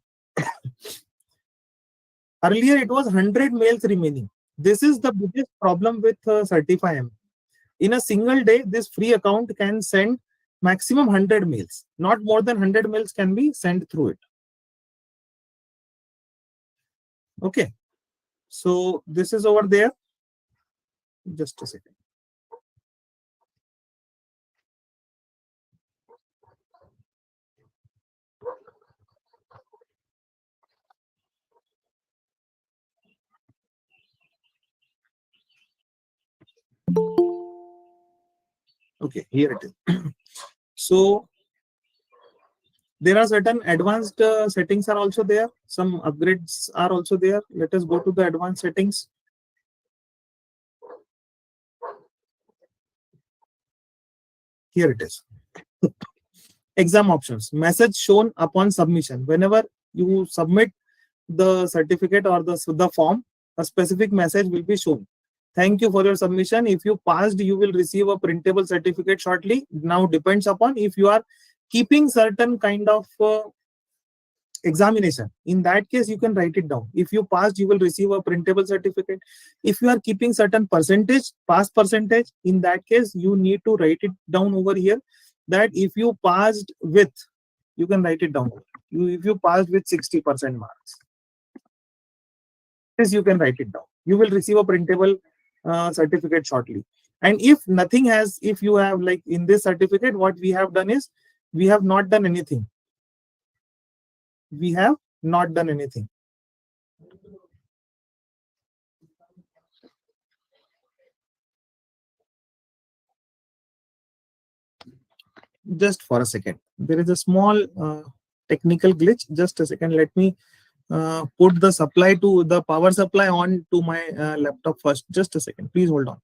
[SPEAKER 3] earlier it was 100 mails remaining. This is the biggest problem with CertifyM. In a single day, this free account can send maximum 100 mails. Not more than 100 mails can be sent through it. Okay. So this is over there. Just a second. Okay, here it is. So there are certain advanced settings are also there. Some upgrades are also there. Let us go to the advanced settings. Here it is. Exam options. Message shown upon submission. Whenever you submit the certificate or the form, a specific message will be shown. Thank you for your submission. If you passed, you will receive a printable certificate shortly. Now depends upon if you are keeping certain kind of examination, in that case you can write it down. If you passed, you will receive a printable certificate. If you are keeping certain percentage, pass percentage, in that case you need to write it down over here, that if you passed with, you can write it down. If you passed with 60% marks, this you can write it down. You will receive a printable certificate shortly. And if nothing has, if you have, like in this certificate, what we have done is, we have not done anything. We have not done anything. Just for a second, there is a small technical glitch. Just a second, let me put the supply to the power supply on to my laptop first. Just a second, please hold on.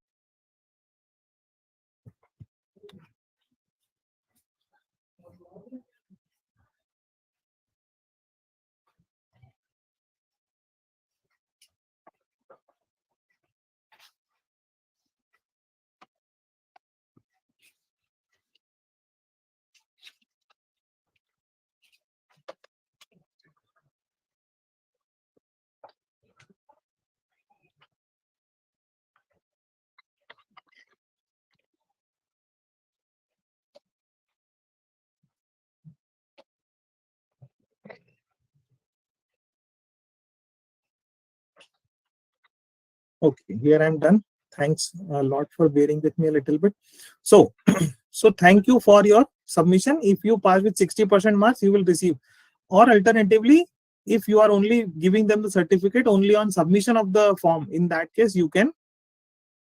[SPEAKER 3] Okay, here I'm done. Thanks a lot for bearing with me a little bit. So, so thank you for your submission. If you pass with 60% marks, you will receive. Or alternatively, if you are only giving them the certificate only on submission of the form, in that case, you can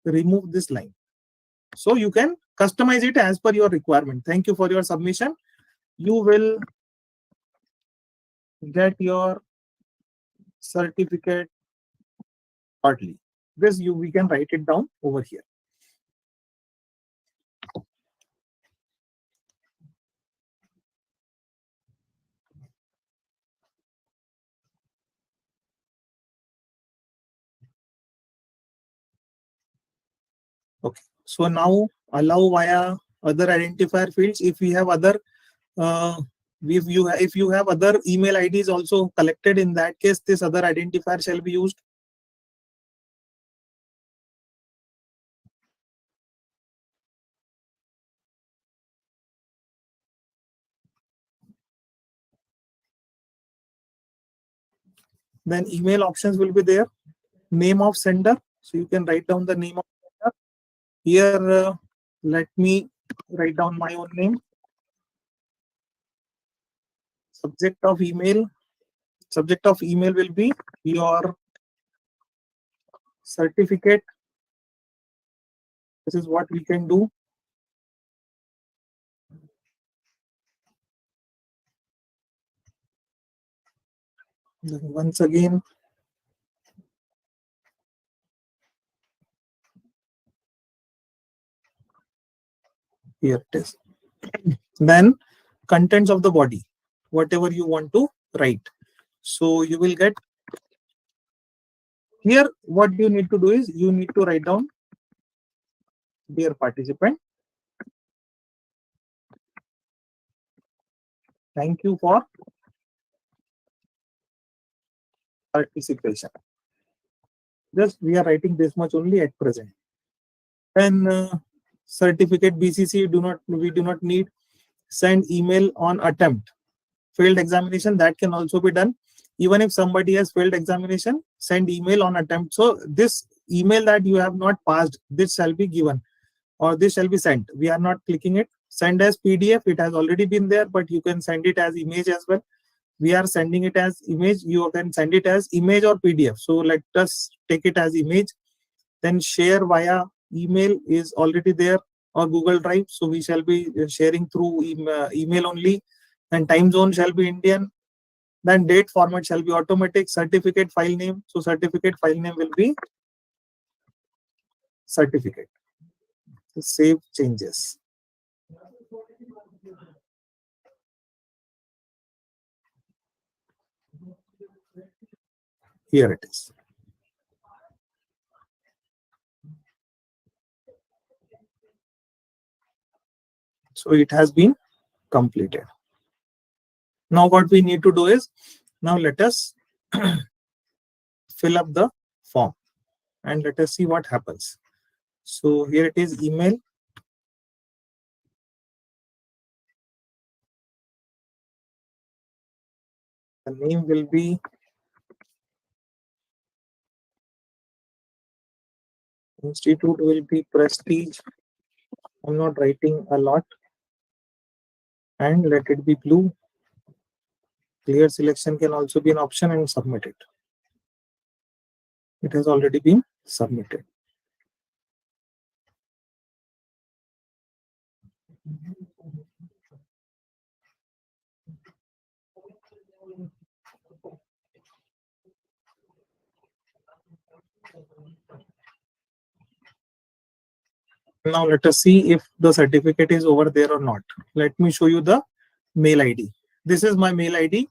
[SPEAKER 3] remove this line. So you can customize it as per your requirement. Thank you for your submission. You will get your certificate shortly. This we can write it down over here. Okay, so now allow via other identifier fields. If we have other if you have other email IDs also collected, in that case this other identifier shall be used. Then email options will be there. Name of sender, so you can write down the name of sender. Here let me write down my own name. Subject of email will be your certificate. This is what we can do. Then once again, here it is. Then contents of the body, whatever you want to write. So you will get here. What you need to do is, you need to write down, dear participant, thank you for participation. Just we are writing this much only at present. Then certificate BCC we do not need. Send email on attempt. Failed examination, that can also be done. Even if somebody has failed examination, send email on attempt. So this email that you have not passed, this shall be given, or this shall be sent. We are not clicking it. Send as PDF, it has already been there, but you can send it as image as well. We are sending it as image. You can send it as image or PDF. So let us take it as image. Then share via email is already there, or Google Drive. So we shall be sharing through email only. And time zone shall be Indian. Then date format shall be automatic. Certificate file name. So certificate file name will be certificate. So save changes. Here it is. So it has been completed. Now what we need to do is, Now let us fill up the form and let us see what happens. So here it is, email. The name will be institute, will be Prestige. I'm not writing a lot, and let it be blue. Clear selection can also be an option, and submit it. It has already been submitted. Now let us see if the certificate is over there or not. Let me show you the mail ID. This is my mail ID.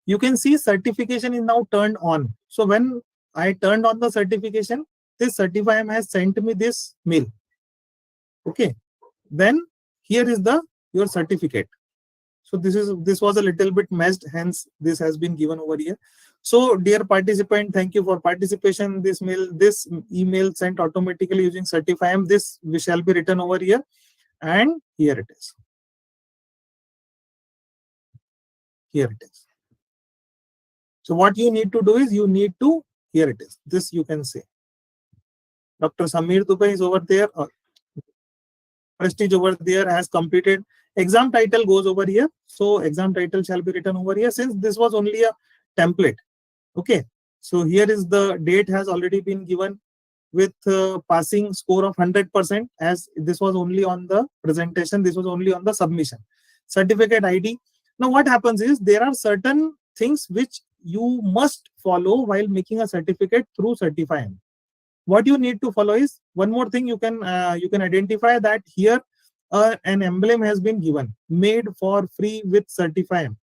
[SPEAKER 3] You can see certification is now turned on. So when I turned on the certification, this Certify-M has sent me this mail. Okay. Then here is your certificate. So this was a little bit messed, hence this has been given over here. So dear participant, thank you for participation. This email sent automatically using Certify-M. This we shall be written over here, and here it is. Here it is. So what you need to do is here it is. This you can say. Dr. Samir Dubai is over there. Prestige over there has completed. Exam title goes over here. So exam title shall be written over here, since this was only a template. Okay. So here is the date has already been given with passing score of 100%, as this was only on the presentation. This was only on the submission. Certificate ID. Now what happens is there are certain things which you must follow while making a certificate through Certify-M. What you need to follow is one more thing. You can identify that here an emblem has been given, made for free with Certify-M.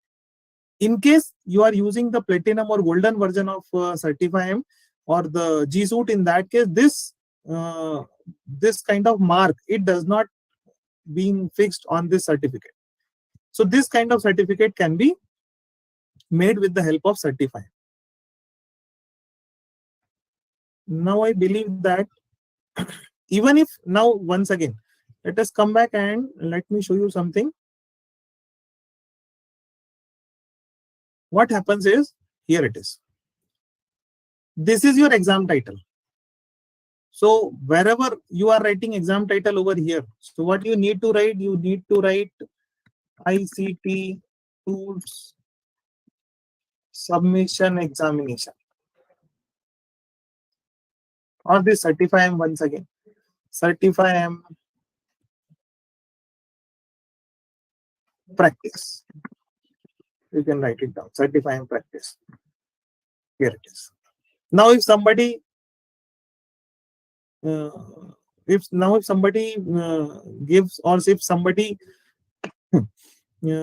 [SPEAKER 3] In case you are using the platinum or golden version of Certify-M or the G Suite, in that case, this kind of mark, it does not being fixed on this certificate. So this kind of certificate can be made with the help of Certify-M. Now I believe that even if now once again, let us come back and let me show you something. What happens is, here it is. This is your exam title. So wherever you are writing exam title over here, so what you need to write, ICT tools submission examination, or this Certify-M once again. Certify-M practice. You can write it down. Certify-M practice. Here it is. Now if somebody gives, or if somebody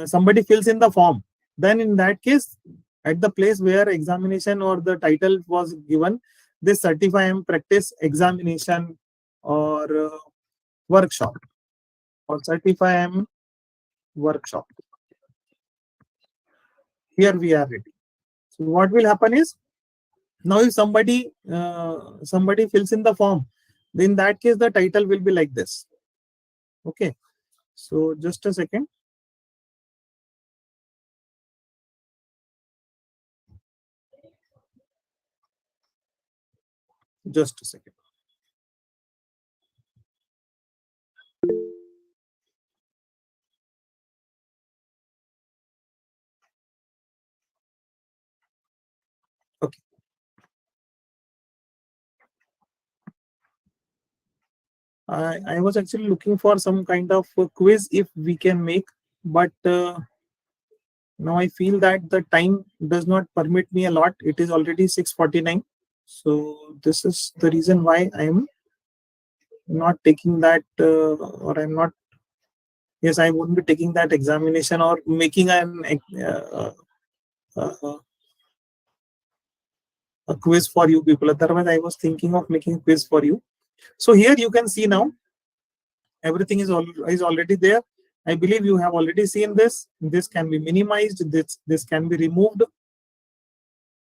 [SPEAKER 3] somebody fills in the form, then in that case, at the place where examination or the title was given, this Certify-M practice examination or workshop, or Certify-M workshop, here we are ready. So what will happen is, now if somebody fills in the form, in that case the title will be like this. Okay, so just a second. Just a second. Okay. I was actually looking for some kind of quiz if we can make, but now I feel that the time does not permit me a lot. It is already 6:49. So this is the reason why I am not taking that, or I'm not. Yes, I won't be taking that examination or making a quiz for you people. Otherwise, I was thinking of making a quiz for you. So here you can see now everything is already there. I believe you have already seen this. This can be minimized. This can be removed.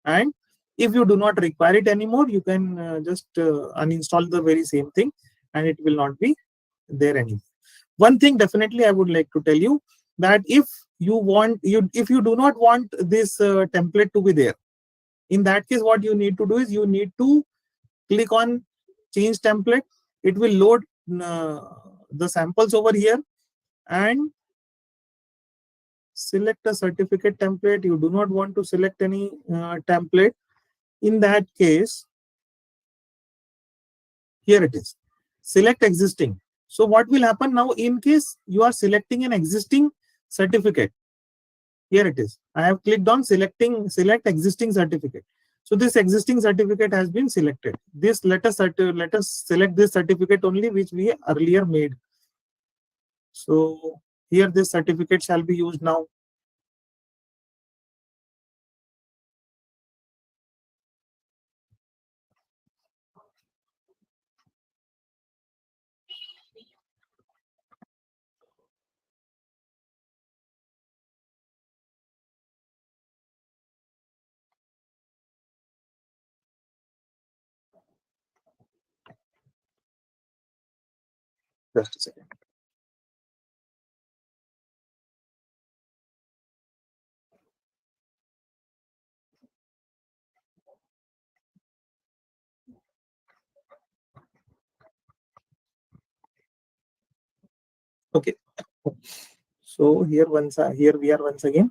[SPEAKER 3] And if you do not require it anymore, you can just uninstall the very same thing, and it will not be there anymore. One thing definitely I would like to tell you, that if you do not want this template to be there, in that case what you need to do is you need to click on change template. It will load the samples over here and select a certificate template. You do not want to select any template. In that case, here it is, select existing. So what will happen now, in case you are selecting an existing certificate, here it is, I have clicked on select existing certificate. So this existing certificate has been selected. This let us select this certificate only which we earlier made. So here this certificate shall be used now. Just a second. Okay. So here we are once again.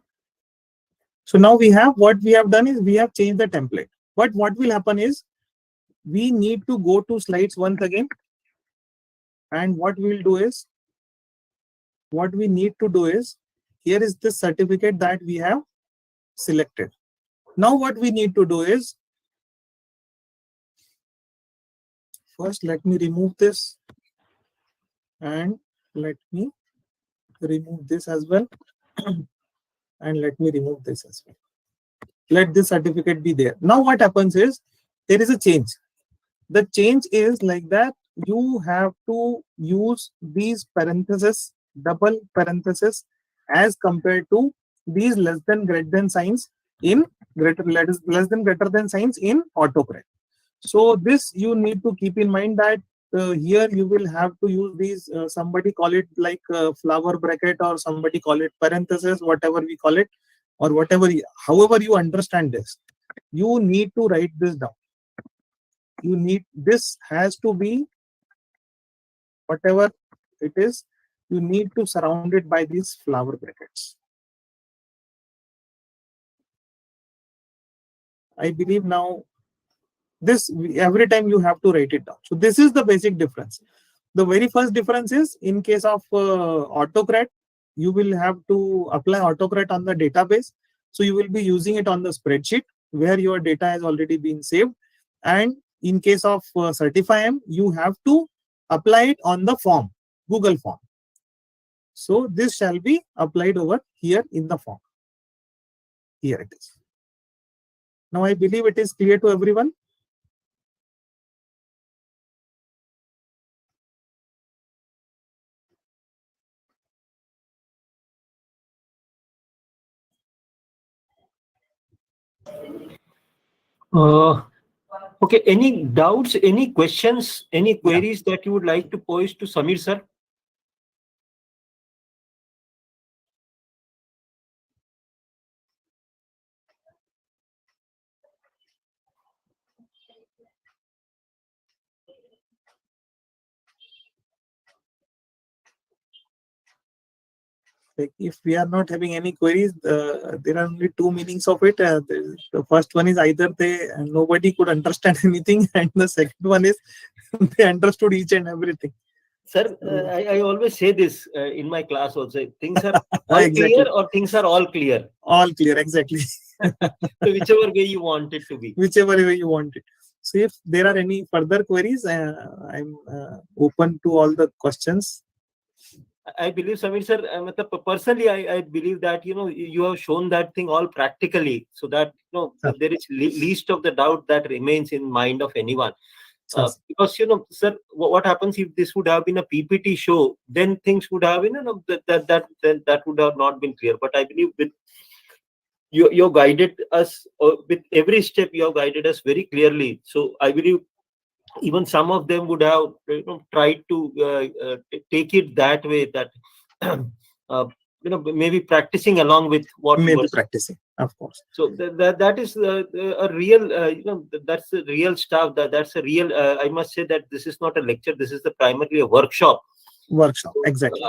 [SPEAKER 3] So now we have, what we have done is we have changed the template. But what will happen is we need to go to slides once again. And what we need to do is, here is the certificate that we have selected. Now what we need to do is, first let me remove this, and let me remove this as well, and let me remove this as well. Let this certificate be there. Now what happens is, there is a change. The change is like that, you have to use these parentheses, double parentheses, as compared to these less than greater than signs in less than greater than signs in AutoCARE. So this you need to keep in mind, that here you will have to use these, somebody call it like flower bracket, or somebody call it parenthesis, whatever we call it, or whatever, however you understand this, you need to write this down. This has to be, whatever it is, you need to surround it by these flower brackets. I believe now this, every time you have to write it down. So this is the basic difference. The very first difference is, in case of AutoCARE, you will have to apply AutoCARE on the database. So you will be using it on the spreadsheet where your data has already been saved. And in case of CertifyM, you have to apply it on the form, Google form. So this shall be applied over here in the form. Here it is. Now I believe it is clear to everyone.
[SPEAKER 2] Okay, any doubts, any questions, any queries that you would like to pose to Samir sir?
[SPEAKER 3] Like, if we are not having any queries, there are only two meanings of it. The first one is either nobody could understand anything, and the second one is they understood each and everything.
[SPEAKER 2] Sir, I always say this in my class also. Things are all
[SPEAKER 3] Exactly.
[SPEAKER 2] clear, or things are all clear.
[SPEAKER 3] All clear, exactly.
[SPEAKER 2] So whichever way you want it to be.
[SPEAKER 3] Whichever way you want it. So if there are any further queries, I'm open to all the questions.
[SPEAKER 2] I believe, Samir sir, personally, I believe that, you have shown that thing all practically, so that, there is least of the doubt that remains in mind of anyone. Because, sir, what happens if this would have been a PPT show, then things would have been, that would have not been clear. But I believe with you guided us with every step. You have guided us very clearly. So I believe even some of them would have tried to take it that way, that maybe practicing along with what you
[SPEAKER 3] Maybe
[SPEAKER 2] were
[SPEAKER 3] practicing, of course.
[SPEAKER 2] so that is a real that's the real stuff. That's a real I must say that this is not a lecture, this is primarily a workshop.
[SPEAKER 3] Exactly.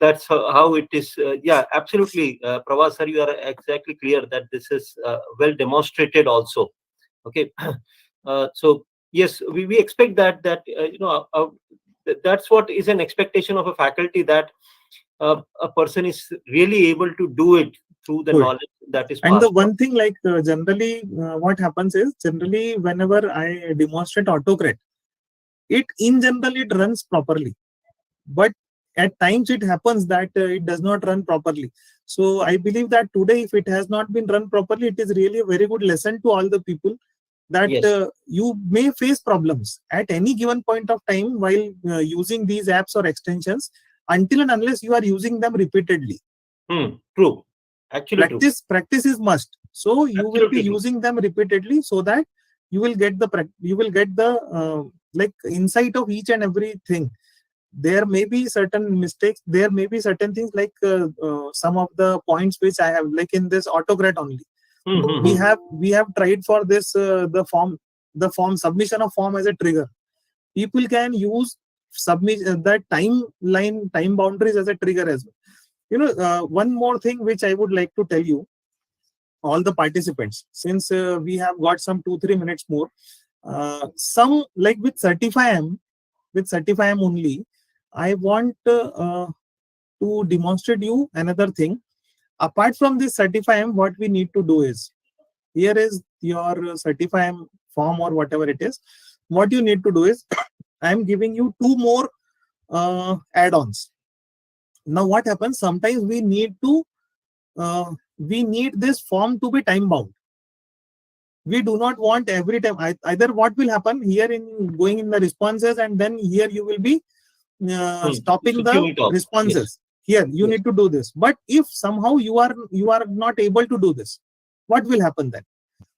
[SPEAKER 2] That's how it is. Yeah, absolutely, Pravas sir, you are exactly clear that this is well demonstrated also. Okay. So yes, we expect that that's what is an expectation of a faculty, that a person is really able to do it through the
[SPEAKER 3] Good.
[SPEAKER 2] knowledge that is
[SPEAKER 3] And the
[SPEAKER 2] passed
[SPEAKER 3] one thing, like generally what happens is, generally whenever I demonstrate AutoCARE, it in general it runs properly, but at times it happens that it does not run properly. So I believe that today, if it has not been run properly, it is really a very good lesson to all the people that
[SPEAKER 2] Yes.
[SPEAKER 3] you may face problems at any given point of time while using these apps or extensions, until and unless you are using them repeatedly.
[SPEAKER 2] True. Actually true.
[SPEAKER 3] Practice is must. So you will be
[SPEAKER 2] Absolutely true.
[SPEAKER 3] using them repeatedly, so that you will get the like insight of each and everything. There may be certain mistakes, there may be certain things, like some of the points which I have, like in this AutoCARE only. We have tried for this the form submission of form as a trigger. People can use that time boundaries as a trigger as well. One more thing which I would like to tell you, all the participants, since we have got some 2-3 minutes more, some, like with Certify-M only, I want to demonstrate you another thing. Apart from this Certify-M, what we need to do is, here is your Certify-M form or whatever it is. What you need to do is, I am giving you 2 more add-ons. Now what happens, sometimes we need this form to be time bound. We do not want every time, either what will happen here in going in the responses, and then here you will be stopping the responses. Here you need to do this, but if somehow you are not able to do this, what will happen then?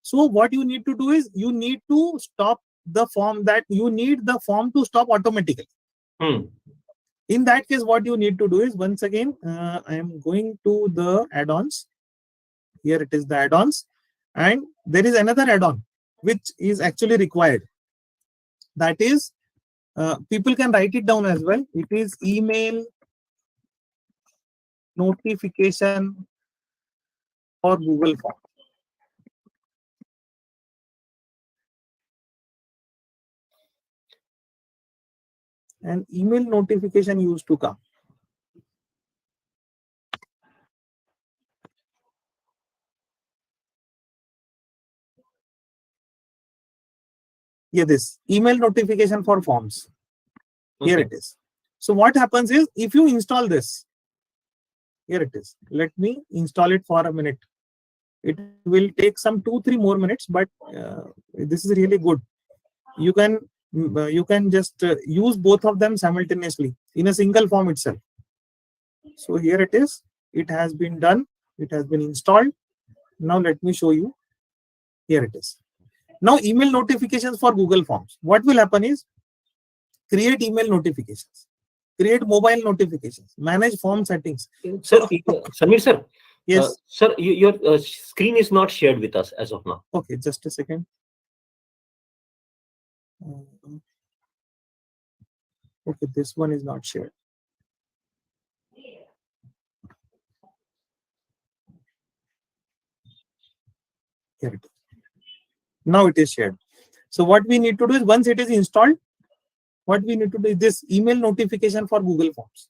[SPEAKER 3] So what you need to do is, you need to stop the form, that you need the form to stop automatically. In that case, what you need to do is, once again, I am going to the add-ons. Here it is, the add-ons, and there is another add-on which is actually required. That is, people can write it down as well. It is email notification for Google Form. And email notification used to come. Yeah, this email notification for forms. Here it is. So what happens is, if you install this, here it is. Let me install it for a minute. It will take some 2-3 more minutes, but this is really good. You can just use both of them simultaneously in a single form itself. So here it is. It has been done. It has been installed. Now let me show you. Here it is. Now email notifications for Google Forms. What will happen is, create email notifications, create mobile notifications, manage form settings.
[SPEAKER 2] Sir, Samir sir.
[SPEAKER 3] Yes.
[SPEAKER 2] Sir, your screen is not shared with us as of now.
[SPEAKER 3] Okay, just a second. Okay, this one is not shared. Here it is. Now it is shared. So what we need to do is, once it is installed, what we need to do is this email notification for Google Forms.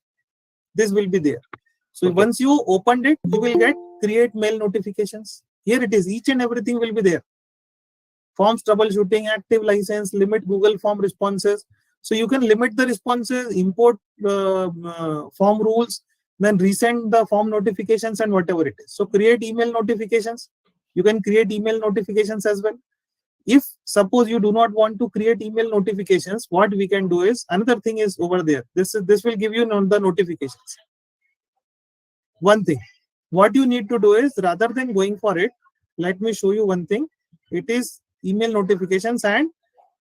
[SPEAKER 3] This will be there. So once you opened it, you will get create mail notifications. Here it is. Each and everything will be there. Forms troubleshooting, active license, limit Google Form responses. So you can limit the responses, import form rules, then resend the form notifications and whatever it is. So create email notifications. You can create email notifications as well. If suppose you do not want to create email notifications, what we can do is, another thing is over there. This will give you the notifications. One thing what you need to do is, rather than going for it, let me show you one thing. It is email notifications, and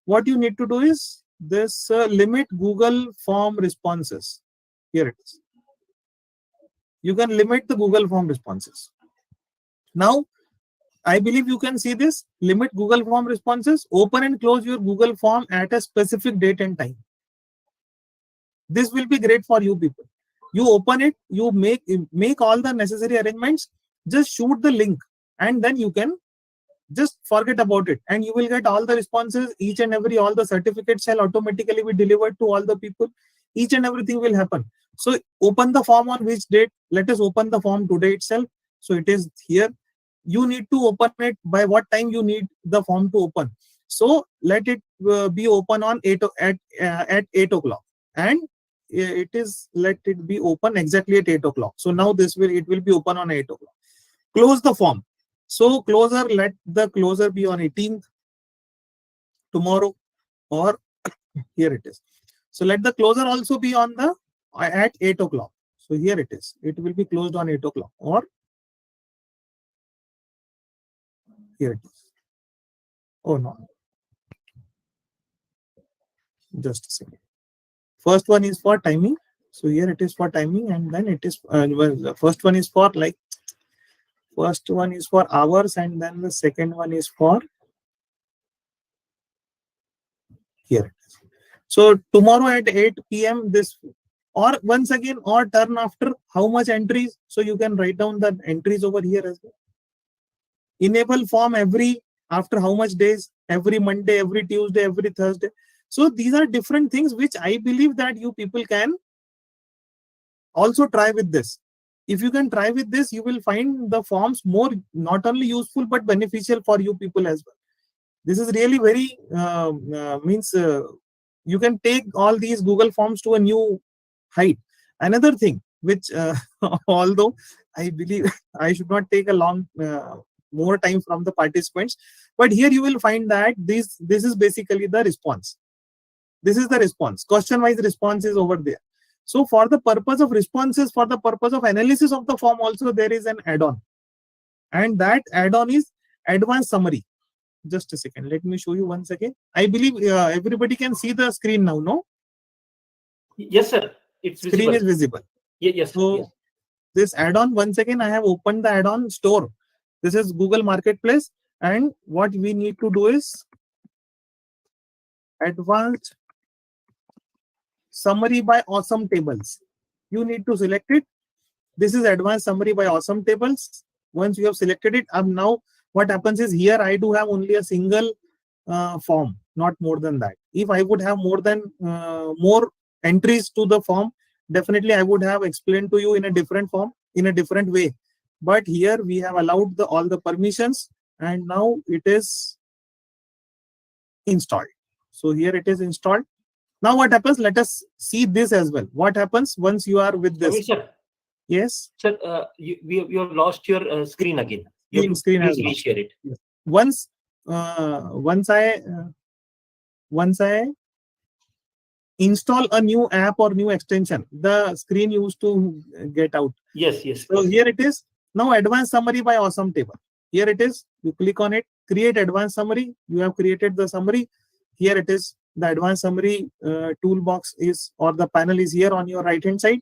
[SPEAKER 3] what you need to do is this limit Google form responses. Here it is. You can limit the Google form responses. Now, I believe you can see this. Limit Google form responses. Open and close your Google form at a specific date and time. This will be great for you people. You open it, you make all the necessary arrangements, just shoot the link, and then you can just forget about it, and you will get all the responses. Each and every, all the certificates shall automatically be delivered to all the people. Each and everything will happen. So open the form on which date? Let us open the form today itself. So it is here. You need to open it by what time you need the form to open. So let it be open on 8 o'clock, and it is, let it be open exactly at 8 o'clock. So now it will be open on 8 o'clock. Close the form. So closer, let the closer be on 18th, tomorrow, or here it is. So let the closer also be on the at 8 o'clock. So here it is. It will be closed on 8 o'clock, or here it is. Oh no. Just a second. First one is for timing. So here it is for timing, and then it is the first one is for hours, and then the second one is for here it is. So tomorrow at 8 p.m. this, or once again, or turn after how much entries. So you can write down the entries over here as well. Enable form every after how much days? Every Monday, every Tuesday, every Thursday. So these are different things which I believe that you people can also try with this. If you can try with this, you will find the forms more not only useful but beneficial for you people as well. This is really very you can take all these Google forms to a new height. Another thing which although I believe I should not take a long more time from the participants, but here you will find that this is basically the response. This is the response. Question wise response is over there. So for the purpose of responses, for the purpose of analysis of the form also, there is an add-on, and that add-on is advanced summary. Just a second, let me show you once again. I believe everybody can see the screen now, no?
[SPEAKER 2] Yes, sir. It's
[SPEAKER 3] Screen
[SPEAKER 2] visible.
[SPEAKER 3] is visible.
[SPEAKER 2] Yes.
[SPEAKER 3] So
[SPEAKER 2] Yes.
[SPEAKER 3] this add-on, once again, I have opened the add-on store. This is Google Marketplace, and what we need to do is advanced summary by awesome tables. You need to select it. This is advanced summary by awesome tables. Once you have selected it, now what happens is, here I do have only a single form, not more than that. If I would have more entries to the form, definitely I would have explained to you in a different form, in a different way. But here we have allowed all the permissions, and now it is installed. So here it is installed. Now what happens? Let us see this as well. What happens once you are with this?
[SPEAKER 2] Sir.
[SPEAKER 3] Yes.
[SPEAKER 2] Sir, you have lost your screen again. You have to
[SPEAKER 3] Screen
[SPEAKER 2] please reshare it.
[SPEAKER 3] Yes. Once I install a new app or new extension, the screen used to get out.
[SPEAKER 2] Yes.
[SPEAKER 3] So here it is. Now advanced summary by awesome table. Here it is. You click on it. Create advanced summary. You have created the summary. Here it is. The advanced summary toolbox is, or the panel is here on your right hand side.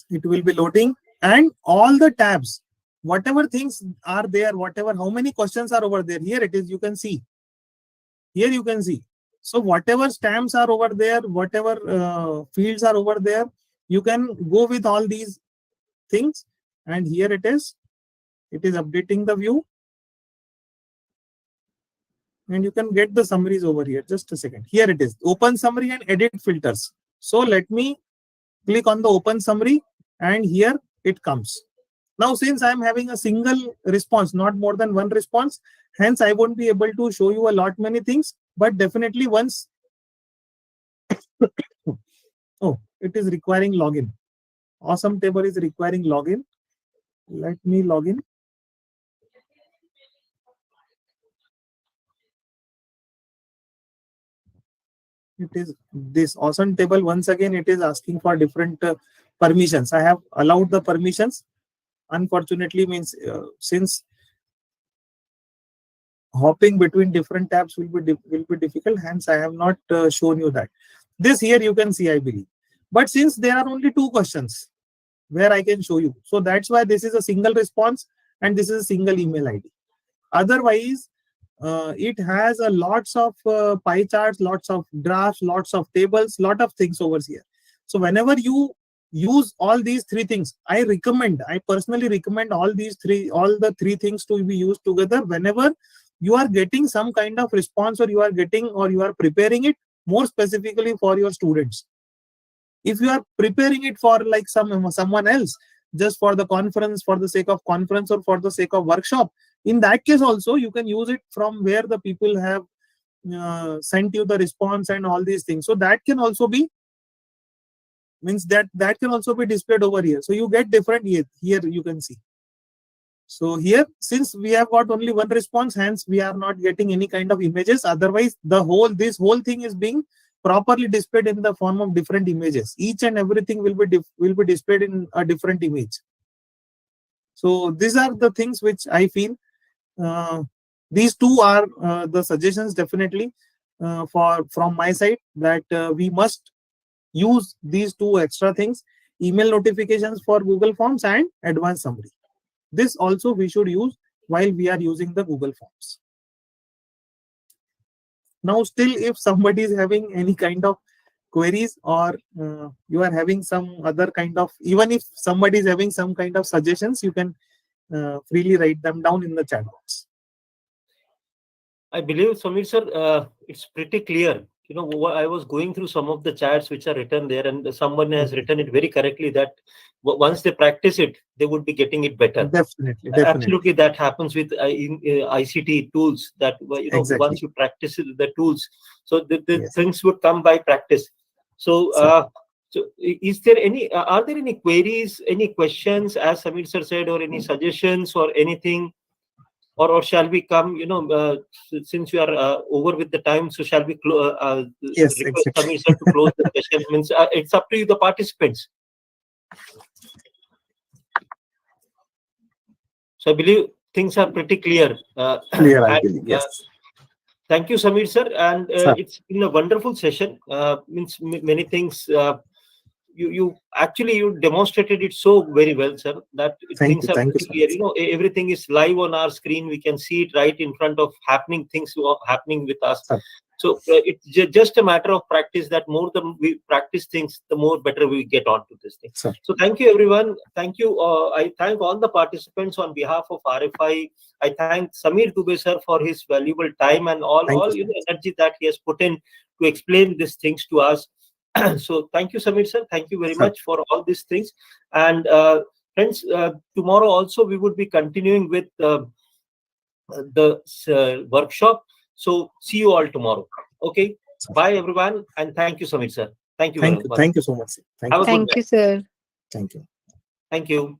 [SPEAKER 3] It will be loading, and all the tabs, whatever things are there, how many questions are over there, here it is. You can see. Here you can see. So whatever stamps are over there, whatever fields are over there, you can go with all these things. And here it is. It is updating the view. And you can get the summaries over here. Just a second. Here it is. Open summary and edit filters. So let me click on the open summary, and here it comes. Now, since I am having a single response, not more than one response, hence I won't be able to show you a lot many things, but definitely once oh, it is requiring login. Awesome table is requiring login. Let me log in. it is this awesome table. Once again, it is asking for different permissions. I have allowed the permissions. Unfortunately, means since hopping between different tabs will be difficult, hence I have not shown you that. This here you can see, I believe. But since there are only 2 questions where I can show you, so that's why this is a single response and this is a single email ID. Otherwise, it has a lots of pie charts, lots of graphs, lots of tables, lot of things over here. So whenever you use all these 3 things, I personally recommend all the three things to be used together whenever you are getting some kind of response, or you are preparing it more specifically for your students. If you are preparing it for like someone else, just for the conference, for the sake of conference, or for the sake of workshop, in that case also you can use it from where the people have sent you the response and all these things. So that can also be displayed over here. So you get different here you can see. So here, since we have got only 1 response, hence we are not getting any kind of images. Otherwise, this whole thing is being properly displayed in the form of different images. Each and everything will be displayed in a different image. So these are the things which I feel. These 2 are the suggestions definitely from my side, that we must use these 2 extra things: email notifications for Google Forms and advanced summary. This also we should use while we are using the Google Forms. Now, still, if somebody is having any kind of queries, or you are having some other kind of, even if somebody is having some kind of suggestions, you can freely write them down in the chat box.
[SPEAKER 2] I believe, Samir sir, it's pretty clear. You know, I was going through some of the chats which are written there, and someone has written it very correctly that once they practice it, they would be getting it better.
[SPEAKER 3] Definitely.
[SPEAKER 2] Absolutely, that happens with ICT tools. That
[SPEAKER 3] Exactly.
[SPEAKER 2] Once you practice the tools, so the
[SPEAKER 3] Yes.
[SPEAKER 2] things would come by practice. So, so is there any? Are there any queries, any questions, as Samir sir said, or any suggestions or anything? Or shall we come, since we are over with the time, so shall we
[SPEAKER 3] Yes,
[SPEAKER 2] request
[SPEAKER 3] exactly.
[SPEAKER 2] Samir sir to close the session? Means it's up to you, the participants. So I believe things are pretty clear.
[SPEAKER 3] Clear, I believe. Yes.
[SPEAKER 2] Thank you, Samir sir, and
[SPEAKER 3] Sir.
[SPEAKER 2] it's been a wonderful session. Means many things. You demonstrated it so very well, sir, that things are pretty clear. You know, everything is live on our screen. We can see it right in front of things happening with us.
[SPEAKER 3] Sir.
[SPEAKER 2] So it's just a matter of practice. That more we practice things, the more better we get onto this thing.
[SPEAKER 3] Sir.
[SPEAKER 2] So thank you, everyone. Thank you. I thank all the participants on behalf of RFI. I thank Samir Dubey sir for his valuable time and all energy that he has put in to explain these things to us. So thank you, Samir sir. Thank you very much for all these things. And friends, tomorrow also we would be continuing with the workshop. So see you all tomorrow. Okay. Bye, everyone. And thank you, Samir sir. Thank you very much.
[SPEAKER 3] Thank you so much.
[SPEAKER 2] Have a good
[SPEAKER 6] Thank
[SPEAKER 2] night.
[SPEAKER 6] you, sir.
[SPEAKER 3] Thank you.
[SPEAKER 2] Thank you.